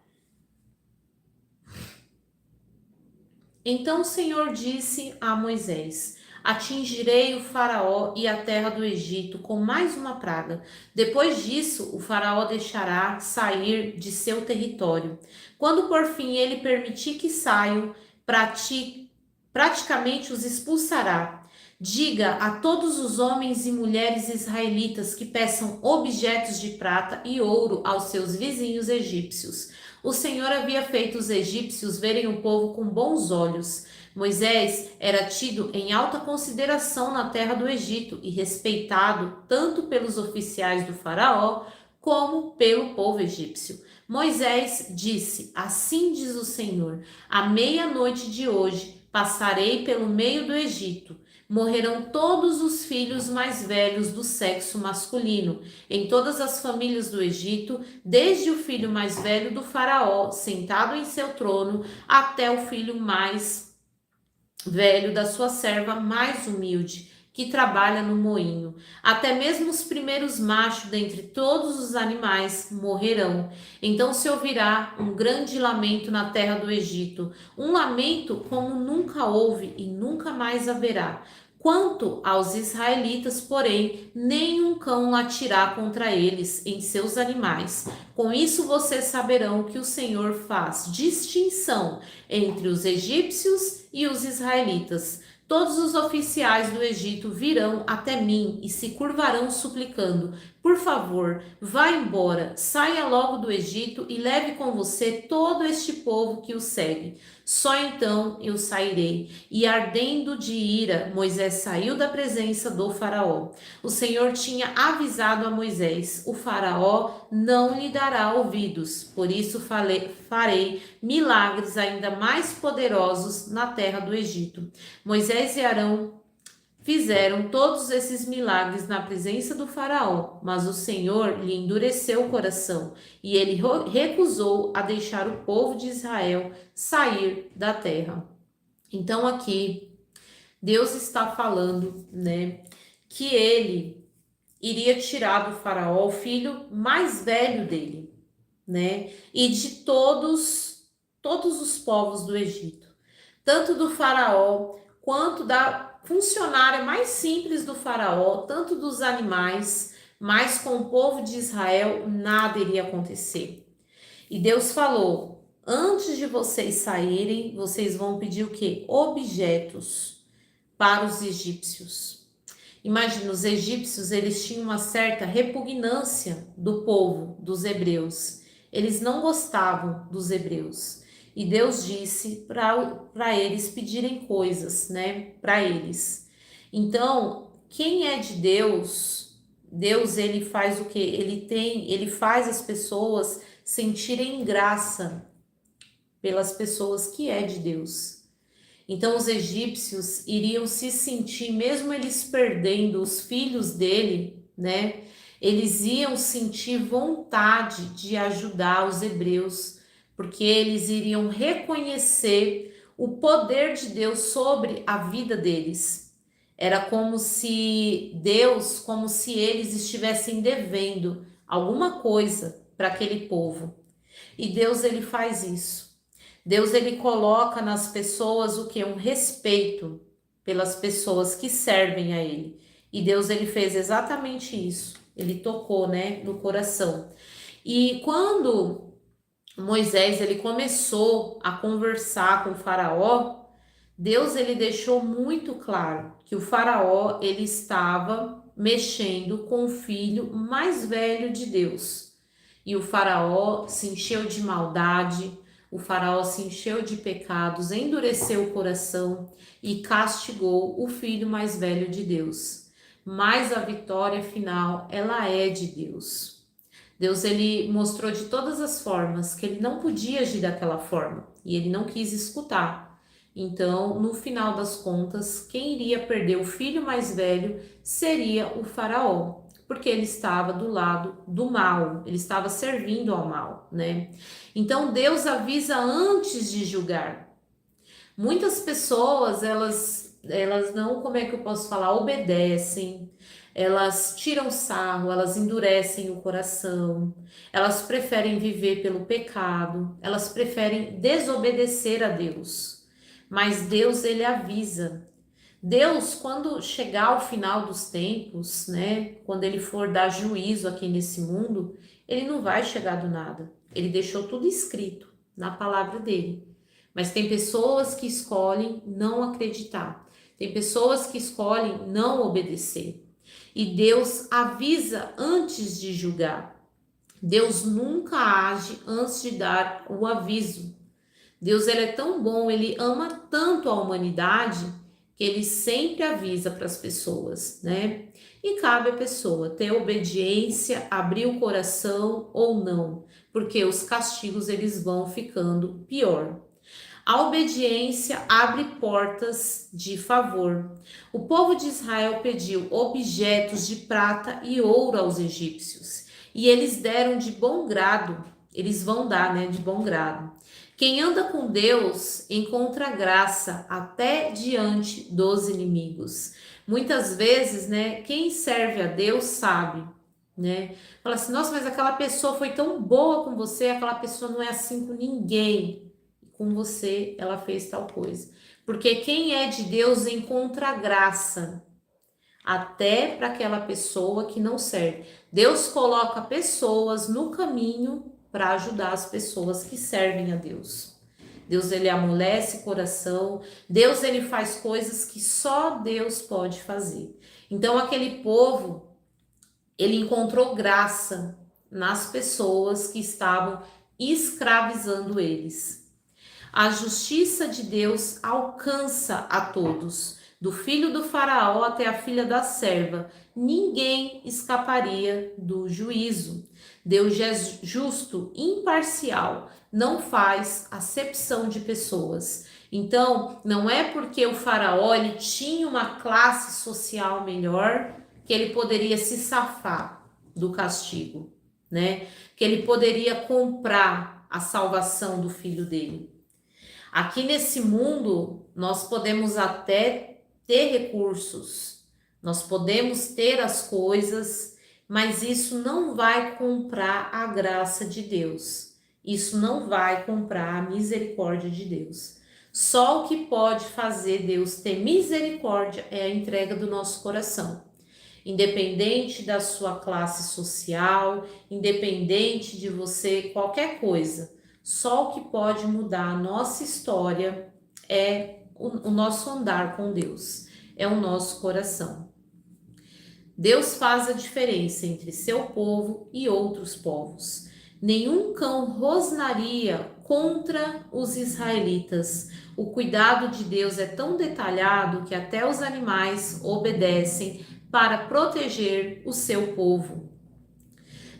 Então o Senhor disse a Moisés: atingirei o Faraó e a terra do Egito com mais uma praga. Depois disso, o Faraó deixará sair de seu território. Quando por fim ele permitir que saiam, praticamente os expulsará. Diga a todos os homens e mulheres israelitas que peçam objetos de prata e ouro aos seus vizinhos egípcios. O Senhor havia feito os egípcios verem o povo com bons olhos. Moisés era tido em alta consideração na terra do Egito e respeitado tanto pelos oficiais do Faraó como pelo povo egípcio. Moisés disse: assim diz o Senhor, à meia-noite de hoje passarei pelo meio do Egito. Morrerão todos os filhos mais velhos do sexo masculino, em todas as famílias do Egito, desde o filho mais velho do faraó, sentado em seu trono, até o filho mais velho da sua serva mais humilde, que trabalha no moinho. Até mesmo os primeiros machos dentre todos os animais morrerão. Então se ouvirá um grande lamento na terra do Egito, um lamento como nunca houve e nunca mais haverá. Quanto aos israelitas, porém, nenhum cão latirá contra eles em seus animais. Com isso vocês saberão que o Senhor faz distinção entre os egípcios e os israelitas. Todos os oficiais do Egito virão até mim e se curvarão suplicando: por favor, vá embora, saia logo do Egito e leve com você todo este povo que o segue. Só então eu sairei. E ardendo de ira, Moisés saiu da presença do faraó. O Senhor tinha avisado a Moisés: o faraó não lhe dará ouvidos. Por isso farei milagres ainda mais poderosos na terra do Egito. Moisés e Arão fizeram todos esses milagres na presença do faraó, mas o Senhor lhe endureceu o coração e ele recusou a deixar o povo de Israel sair da terra. Então aqui Deus está falando, né, que ele iria tirar do faraó o filho mais velho dele, né, e de todos os povos do Egito, tanto do faraó quanto da funcionária mais simples do faraó, tanto dos animais, mas com o povo de Israel nada iria acontecer. E Deus falou: antes de vocês saírem, vocês vão pedir o quê? Objetos para os egípcios. Imagina, os egípcios, eles tinham uma certa repugnância do povo, dos hebreus. Eles não gostavam dos hebreus. E Deus disse para eles pedirem coisas, né, para eles. Então, quem é de Deus, Deus ele faz o quê? Ele faz as pessoas sentirem graça pelas pessoas que é de Deus. Então os egípcios iriam se sentir, mesmo eles perdendo os filhos dele, né? Eles iam sentir vontade de ajudar os hebreus, porque eles iriam reconhecer o poder de Deus sobre a vida deles. Era como se Deus, como se eles estivessem devendo alguma coisa para aquele povo. E Deus ele faz isso. Deus ele coloca nas pessoas o que? Um respeito pelas pessoas que servem a ele. E Deus ele fez exatamente isso. Ele tocou, né, no coração. E quando Moisés ele começou a conversar com o faraó, Deus ele deixou muito claro que o faraó ele estava mexendo com o filho mais velho de Deus. E o faraó se encheu de maldade, o faraó se encheu de pecados, endureceu o coração e castigou o filho mais velho de Deus. Mas a vitória final, ela é de Deus. Deus ele mostrou de todas as formas que ele não podia agir daquela forma e ele não quis escutar. Então, no final das contas, quem iria perder o filho mais velho seria o faraó, porque ele estava do lado do mal, ele estava servindo ao mal, né? Então, Deus avisa antes de julgar. Muitas pessoas, elas não, como é que eu posso falar, obedecem, elas tiram sarro, elas endurecem o coração, elas preferem viver pelo pecado, elas preferem desobedecer a Deus. Mas Deus, ele avisa. Deus, quando chegar ao final dos tempos, né, quando ele for dar juízo aqui nesse mundo, ele não vai chegar do nada. Ele deixou tudo escrito na palavra dele. Mas tem pessoas que escolhem não acreditar. Tem pessoas que escolhem não obedecer. E Deus avisa antes de julgar. Deus nunca age antes de dar o aviso. Deus ele é tão bom, ele ama tanto a humanidade que ele sempre avisa para as pessoas, né? E cabe à pessoa ter obediência, abrir o coração ou não, porque os castigos eles vão ficando pior. A obediência abre portas de favor. O povo de Israel pediu objetos de prata e ouro aos egípcios, e eles deram de bom grado. Eles vão dar, né, de bom grado. Quem anda com Deus encontra graça até diante dos inimigos. Muitas vezes, né, quem serve a Deus sabe, né? Fala assim, nossa, mas aquela pessoa foi tão boa com você, aquela pessoa não é assim com ninguém. Com você, ela fez tal coisa. Porque quem é de Deus encontra graça até para aquela pessoa que não serve. Deus coloca pessoas no caminho para ajudar as pessoas que servem a Deus. Deus, ele amolece o coração. Deus, ele faz coisas que só Deus pode fazer. Então, aquele povo, ele encontrou graça nas pessoas que estavam escravizando eles. A justiça de Deus alcança a todos, do filho do faraó até a filha da serva. Ninguém escaparia do juízo. Deus é justo, imparcial, não faz acepção de pessoas. Então, não é porque o faraó ele tinha uma classe social melhor que ele poderia se safar do castigo, né? Que ele poderia comprar a salvação do filho dele. Aqui nesse mundo, nós podemos até ter recursos, nós podemos ter as coisas, mas isso não vai comprar a graça de Deus. Isso não vai comprar a misericórdia de Deus. Só o que pode fazer Deus ter misericórdia é a entrega do nosso coração. Independente da sua classe social, independente de você, qualquer coisa. Só o que pode mudar a nossa história é o nosso andar com Deus, é o nosso coração. Deus faz a diferença entre seu povo e outros povos. Nenhum cão rosnaria contra os israelitas. O cuidado de Deus é tão detalhado que até os animais obedecem para proteger o seu povo.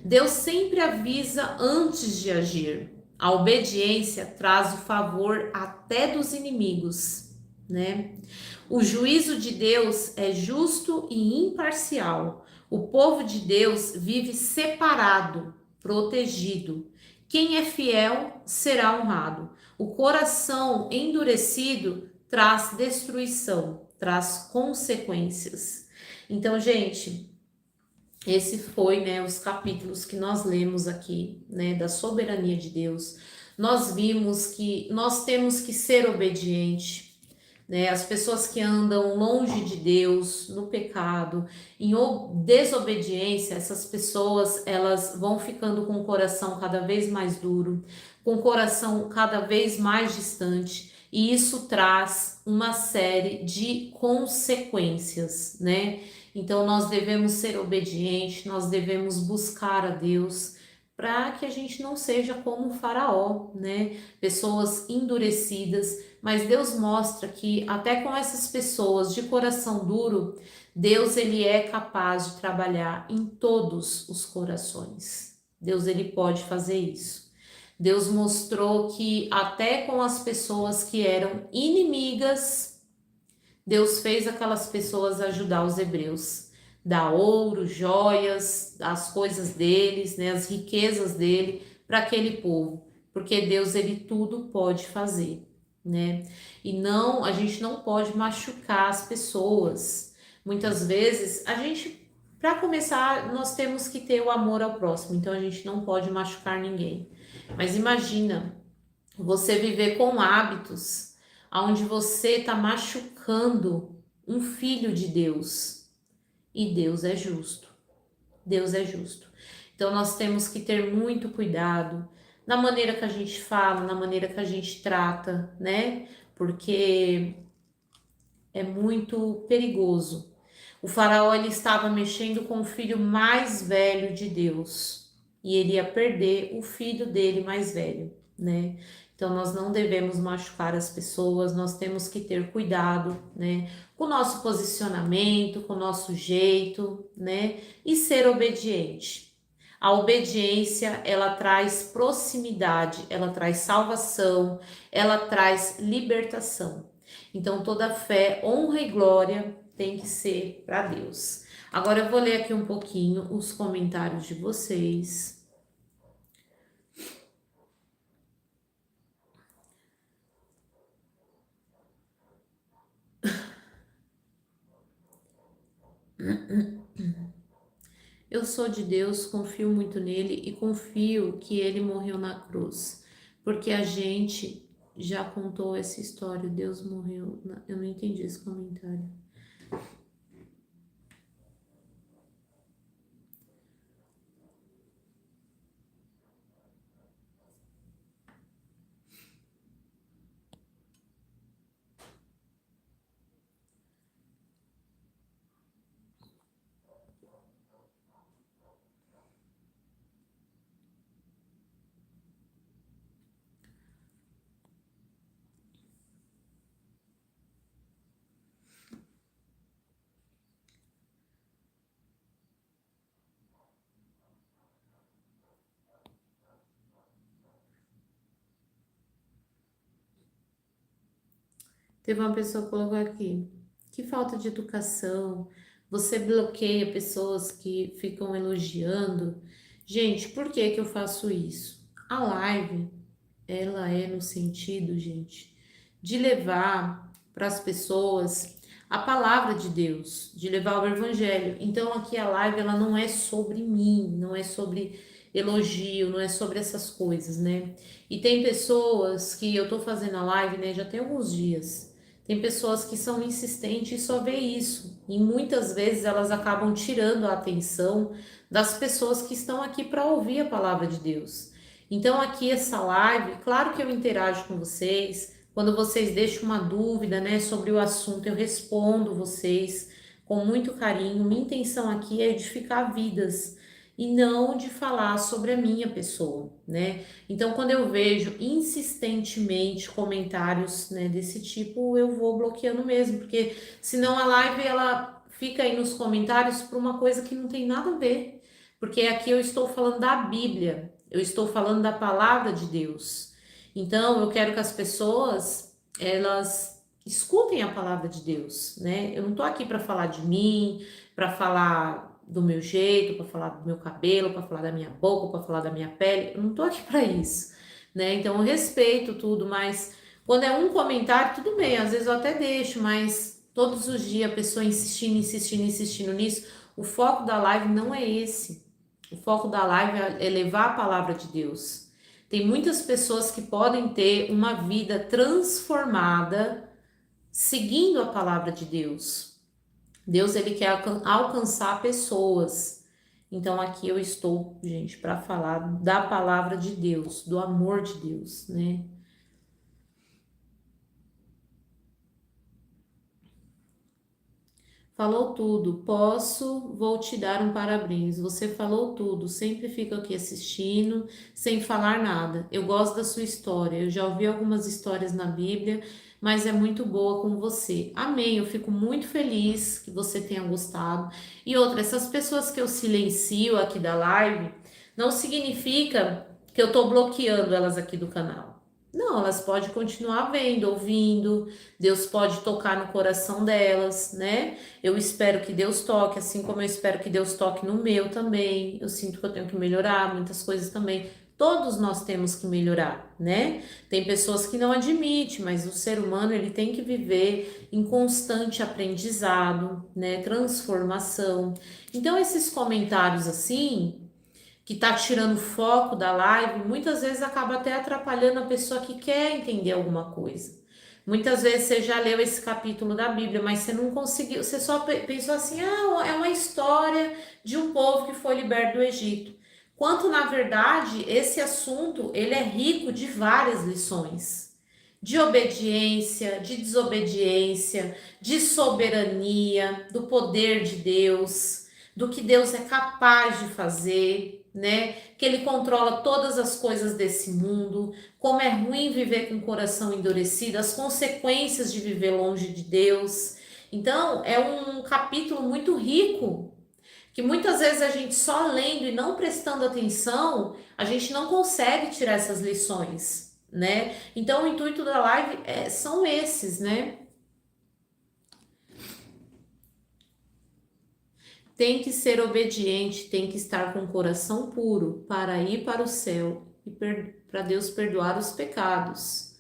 Deus sempre avisa antes de agir. A obediência traz o favor até dos inimigos, né? O juízo de Deus é justo e imparcial. O povo de Deus vive separado, protegido. Quem é fiel será honrado. O coração endurecido traz destruição, traz consequências. Então, gente, esse foi, né, os capítulos que nós lemos aqui, né, da soberania de Deus. Nós vimos que nós temos que ser obediente, né? As pessoas que andam longe de Deus, no pecado, em desobediência, essas pessoas, elas vão ficando com o coração cada vez mais duro, com o coração cada vez mais distante, e isso traz uma série de consequências, né? Então nós devemos ser obedientes, nós devemos buscar a Deus para que a gente não seja como o faraó, né? Pessoas endurecidas, mas Deus mostra que até com essas pessoas de coração duro, Deus ele é capaz de trabalhar em todos os corações. Deus ele pode fazer isso. Deus mostrou que até com as pessoas que eram inimigas, Deus fez aquelas pessoas ajudar os hebreus, dar ouro, joias, as coisas deles, né, as riquezas dele para aquele povo, porque Deus ele tudo pode fazer, né? E não, a gente não pode machucar as pessoas. Muitas vezes a gente, para começar, nós temos que ter o amor ao próximo, então a gente não pode machucar ninguém. Mas imagina você viver com hábitos onde você está machucando um filho de Deus. E Deus é justo. Deus é justo. Então nós temos que ter muito cuidado na maneira que a gente fala, na maneira que a gente trata, né? Porque é muito perigoso. O faraó ele estava mexendo com o filho mais velho de Deus e ele ia perder o filho dele mais velho, né? Então nós não devemos machucar as pessoas, nós temos que ter cuidado, né, com o nosso posicionamento, com o nosso jeito, né, e ser obediente. A obediência, ela traz proximidade, ela traz salvação, ela traz libertação. Então toda fé, honra e glória tem que ser para Deus. Agora eu vou ler aqui um pouquinho os comentários de vocês. Eu sou de Deus, confio muito nele e confio que ele morreu na cruz. Porque a gente já contou essa história, Deus morreu. Eu não entendi esse comentário. Teve uma pessoa que colocou aqui: que falta de educação, você bloqueia pessoas que ficam elogiando. Gente, por que que eu faço isso? A live, ela é no sentido, gente, de levar para as pessoas a palavra de Deus, de levar o evangelho. Então aqui a live, ela não é sobre mim, não é sobre elogio, não é sobre essas coisas, né? E tem pessoas que eu tô fazendo a live, né, já tem alguns dias. Tem pessoas que são insistentes e só vê isso. E muitas vezes elas acabam tirando a atenção das pessoas que estão aqui para ouvir a palavra de Deus. Então, aqui essa live, claro que eu interajo com vocês. Quando vocês deixam uma dúvida, né, sobre o assunto, eu respondo vocês com muito carinho. Minha intenção aqui é edificar vidas e não de falar sobre a minha pessoa, né? Então, quando eu vejo insistentemente comentários, né, desse tipo, eu vou bloqueando mesmo, porque senão a live ela fica aí nos comentários por uma coisa que não tem nada a ver. Porque aqui eu estou falando da Bíblia, eu estou falando da palavra de Deus. Então, eu quero que as pessoas, elas escutem a palavra de Deus, né? Eu não tô aqui para falar de mim, para falar do meu jeito, para falar do meu cabelo, para falar da minha boca, para falar da minha pele. Eu não tô aqui para isso, né? Então, eu respeito tudo, mas quando é um comentário, tudo bem, às vezes eu até deixo, mas todos os dias a pessoa insistindo, insistindo, insistindo nisso, o foco da live não é esse. O foco da live é levar a palavra de Deus. Tem muitas pessoas que podem ter uma vida transformada seguindo a palavra de Deus. Deus, ele quer alcançar pessoas. Então aqui eu estou, gente, para falar da palavra de Deus, do amor de Deus, né? Falou tudo, posso, vou te dar um parabéns. Você falou tudo, sempre fico aqui assistindo, sem falar nada. Eu gosto da sua história, eu já ouvi algumas histórias na Bíblia, mas é muito boa com você. Amém, eu fico muito feliz que você tenha gostado. E outra, essas pessoas que eu silencio aqui da live, não significa que eu tô bloqueando elas aqui do canal. Não, elas podem continuar vendo, ouvindo, Deus pode tocar no coração delas, né? Eu espero que Deus toque, assim como eu espero que Deus toque no meu também. Eu sinto que eu tenho que melhorar muitas coisas também. Todos nós temos que melhorar, né? Tem pessoas que não admitem, mas o ser humano ele tem que viver em constante aprendizado, né? Transformação. Então esses comentários assim, que tá tirando foco da live, muitas vezes acaba até atrapalhando a pessoa que quer entender alguma coisa. Muitas vezes você já leu esse capítulo da Bíblia, mas você não conseguiu, você só pensou assim: ah, é uma história de um povo que foi liberto do Egito. Quanto na verdade, esse assunto, ele é rico de várias lições. De obediência, de desobediência, de soberania, do poder de Deus, do que Deus é capaz de fazer, né? Que ele controla todas as coisas desse mundo, como é ruim viver com o coração endurecido, as consequências de viver longe de Deus. Então, é um capítulo muito rico, que muitas vezes a gente só lendo e não prestando atenção, a gente não consegue tirar essas lições, né? Então, o intuito da live são esses, né? Tem que ser obediente, tem que estar com o coração puro para ir para o céu e para Deus perdoar os pecados.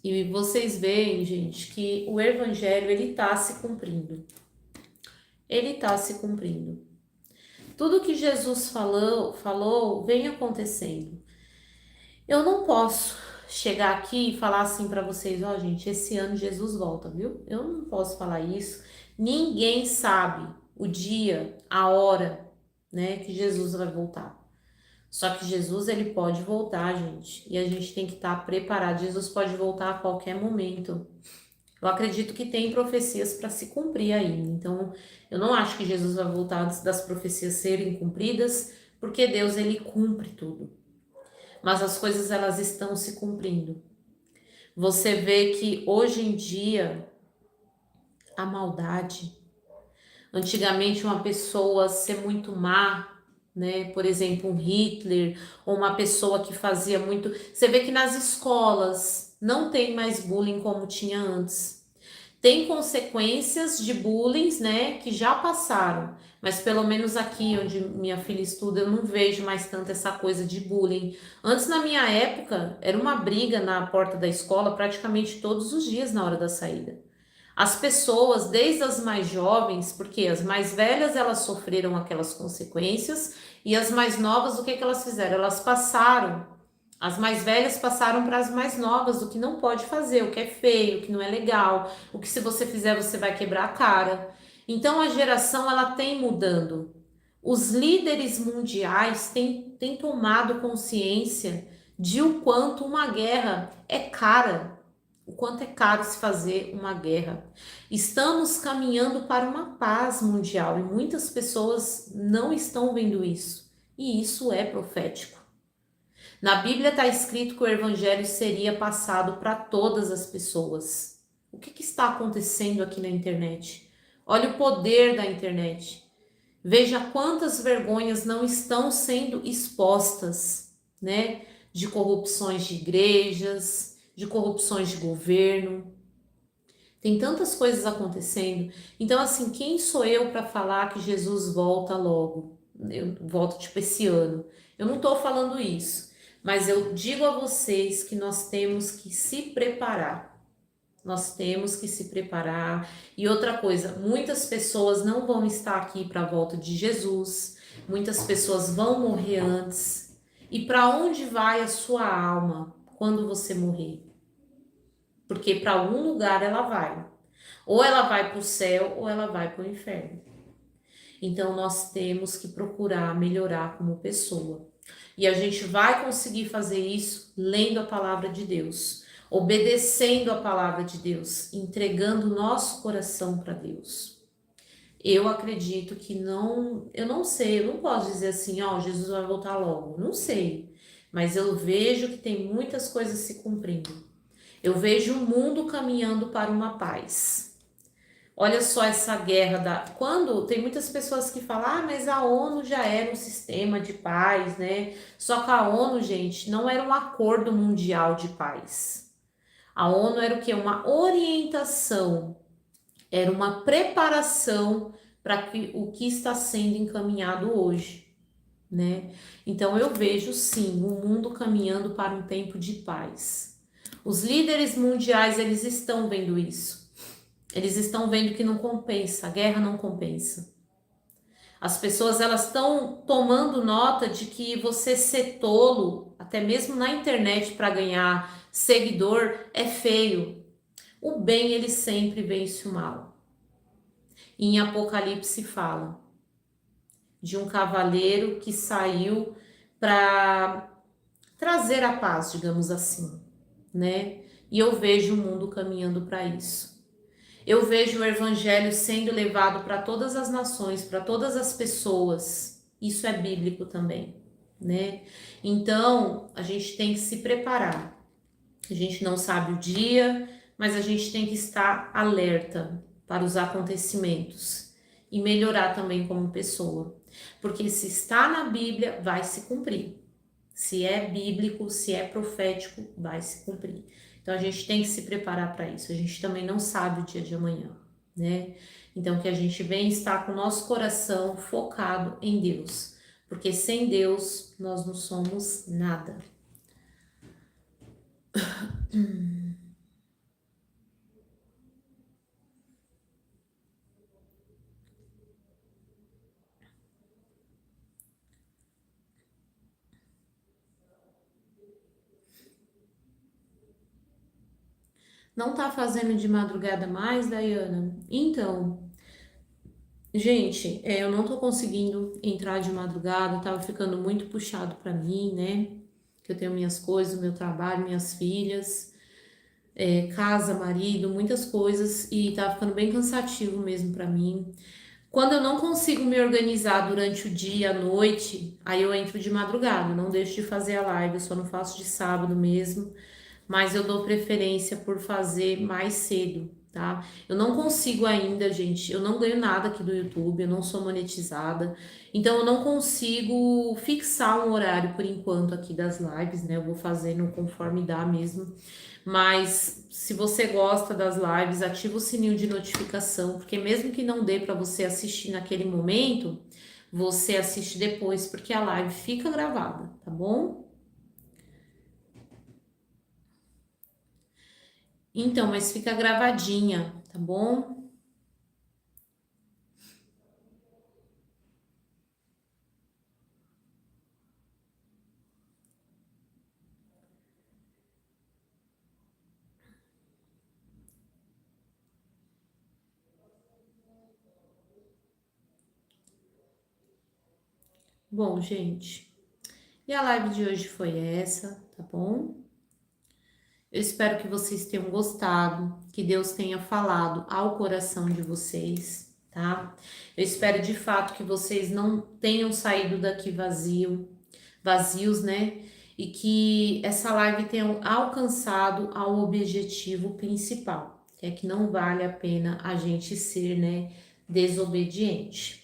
E vocês veem, gente, que o evangelho, ele tá se cumprindo. Ele tá se cumprindo. Tudo que Jesus falou vem acontecendo. Eu não posso chegar aqui e falar assim para vocês, ó, gente, esse ano Jesus volta, viu? Eu não posso falar isso. Ninguém sabe o dia, a hora, né, que Jesus vai voltar. Só que Jesus, ele pode voltar, gente, e a gente tem que estar preparado. Jesus pode voltar a qualquer momento. Eu acredito que tem profecias para se cumprir ainda. Então, eu não acho que Jesus vai voltar antes das profecias serem cumpridas, porque Deus, ele cumpre tudo. Mas as coisas, elas estão se cumprindo. Você vê que hoje em dia a maldade, antigamente uma pessoa ser muito má, né? Por exemplo, um Hitler, ou uma pessoa que fazia muito. Você vê que nas escolas não tem mais bullying como tinha antes. Tem consequências de bullying, né, que já passaram, mas pelo menos aqui onde minha filha estuda, eu não vejo mais tanto essa coisa de bullying. Antes, na minha época, era uma briga na porta da escola praticamente todos os dias na hora da saída. As pessoas, desde as mais jovens, porque as mais velhas elas sofreram aquelas consequências e as mais novas, o que que elas fizeram? Elas passaram. As mais velhas passaram para as mais novas o que não pode fazer, o que é feio, o que não é legal, o que se você fizer você vai quebrar a cara. Então a geração ela tem mudando. Os líderes mundiais têm tomado consciência de o quanto uma guerra é cara, o quanto é caro se fazer uma guerra. Estamos caminhando para uma paz mundial e muitas pessoas não estão vendo isso. E isso é profético. Na Bíblia está escrito que o evangelho seria passado para todas as pessoas. O que está acontecendo aqui na internet? Olha o poder da internet. Veja quantas vergonhas não estão sendo expostas, né? De corrupções de igrejas, de corrupções de governo. Tem tantas coisas acontecendo. Então, assim, quem sou eu para falar que Jesus volta logo? Eu volto tipo esse ano. Eu não estou falando isso, mas eu digo a vocês que nós temos que se preparar. Nós temos que se preparar. E outra coisa, muitas pessoas não vão estar aqui para a volta de Jesus. Muitas pessoas vão morrer antes. E para onde vai a sua alma quando você morrer? Porque para algum lugar ela vai. Ou ela vai para o céu ou ela vai para o inferno. Então nós temos que procurar melhorar como pessoa. E a gente vai conseguir fazer isso lendo a palavra de Deus, obedecendo a palavra de Deus, entregando o nosso coração para Deus. Eu acredito que não, eu não sei, eu não posso dizer assim, ó, Jesus vai voltar logo. Não sei. Mas eu vejo que tem muitas coisas se cumprindo. Eu vejo o mundo caminhando para uma paz. Olha só essa guerra da. Quando tem muitas pessoas que falam, ah, mas a ONU já era um sistema de paz, né? Só que a ONU, gente, não era um acordo mundial de paz. A ONU era o quê? Uma orientação, era uma preparação para o que está sendo encaminhado hoje, né? Então eu vejo sim o mundo caminhando para um tempo de paz. Os líderes mundiais, eles estão vendo isso. Eles estão vendo que não compensa, a guerra não compensa. As pessoas elas estão tomando nota de que você ser tolo, até mesmo na internet para ganhar seguidor, é feio. O bem ele sempre vence o mal. Em Apocalipse fala de um cavaleiro que saiu para trazer a paz, digamos assim, né? E eu vejo o mundo caminhando para isso. Eu vejo o evangelho sendo levado para todas as nações, para todas as pessoas. Isso é bíblico também, né? Então, a gente tem que se preparar. A gente não sabe o dia, mas a gente tem que estar alerta para os acontecimentos e melhorar também como pessoa. Porque se está na Bíblia, vai se cumprir. Se é bíblico, se é profético, vai se cumprir. Então a gente tem que se preparar para isso. A gente também não sabe o dia de amanhã, né? Então que a gente venha estar com o nosso coração focado em Deus, porque sem Deus nós não somos nada. Não tá fazendo de madrugada mais, Dayana? Então, gente, eu não tô conseguindo entrar de madrugada, tava ficando muito puxado pra mim, né? Que eu tenho minhas coisas, meu trabalho, minhas filhas, casa, marido, muitas coisas, e tava ficando bem cansativo mesmo pra mim. Quando eu não consigo me organizar durante o dia, à noite, aí eu entro de madrugada, não deixo de fazer a live, eu só não faço de sábado mesmo, mas eu dou preferência por fazer mais cedo, tá? Eu não consigo ainda, gente, eu não ganho nada aqui do YouTube, eu não sou monetizada, então eu não consigo fixar um horário por enquanto aqui das lives, né? Eu vou fazendo conforme dá mesmo. Mas se você gosta das lives, ativa o sininho de notificação, porque mesmo que não dê para você assistir naquele momento, você assiste depois, porque a live fica gravada, tá bom? Então, mas fica gravadinha, tá bom? Bom, gente, e a live de hoje foi essa, tá bom? Eu espero que vocês tenham gostado, que Deus tenha falado ao coração de vocês, tá? Eu espero de fato que vocês não tenham saído daqui vazios, né? E que essa live tenha alcançado ao objetivo principal, que é que não vale a pena a gente ser, né, desobediente.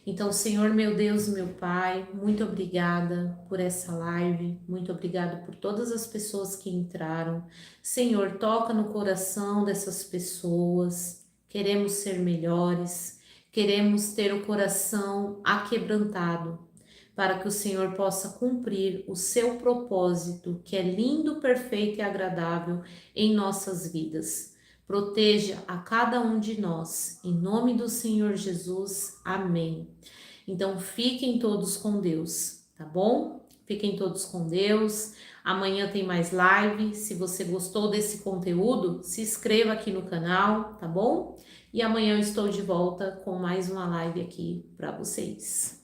Então, Senhor, meu Deus, meu Pai, muito obrigada por essa live, muito obrigada por todas as pessoas que entraram. Senhor, toca no coração dessas pessoas. Queremos ser melhores, queremos ter o coração aquebrantado, para que o Senhor possa cumprir o seu propósito, que é lindo, perfeito e agradável em nossas vidas. Proteja a cada um de nós, em nome do Senhor Jesus. Amém. Então fiquem todos com Deus, tá bom? Fiquem todos com Deus. Amanhã tem mais live. Se você gostou desse conteúdo, se inscreva aqui no canal, tá bom? E amanhã eu estou de volta com mais uma live aqui para vocês.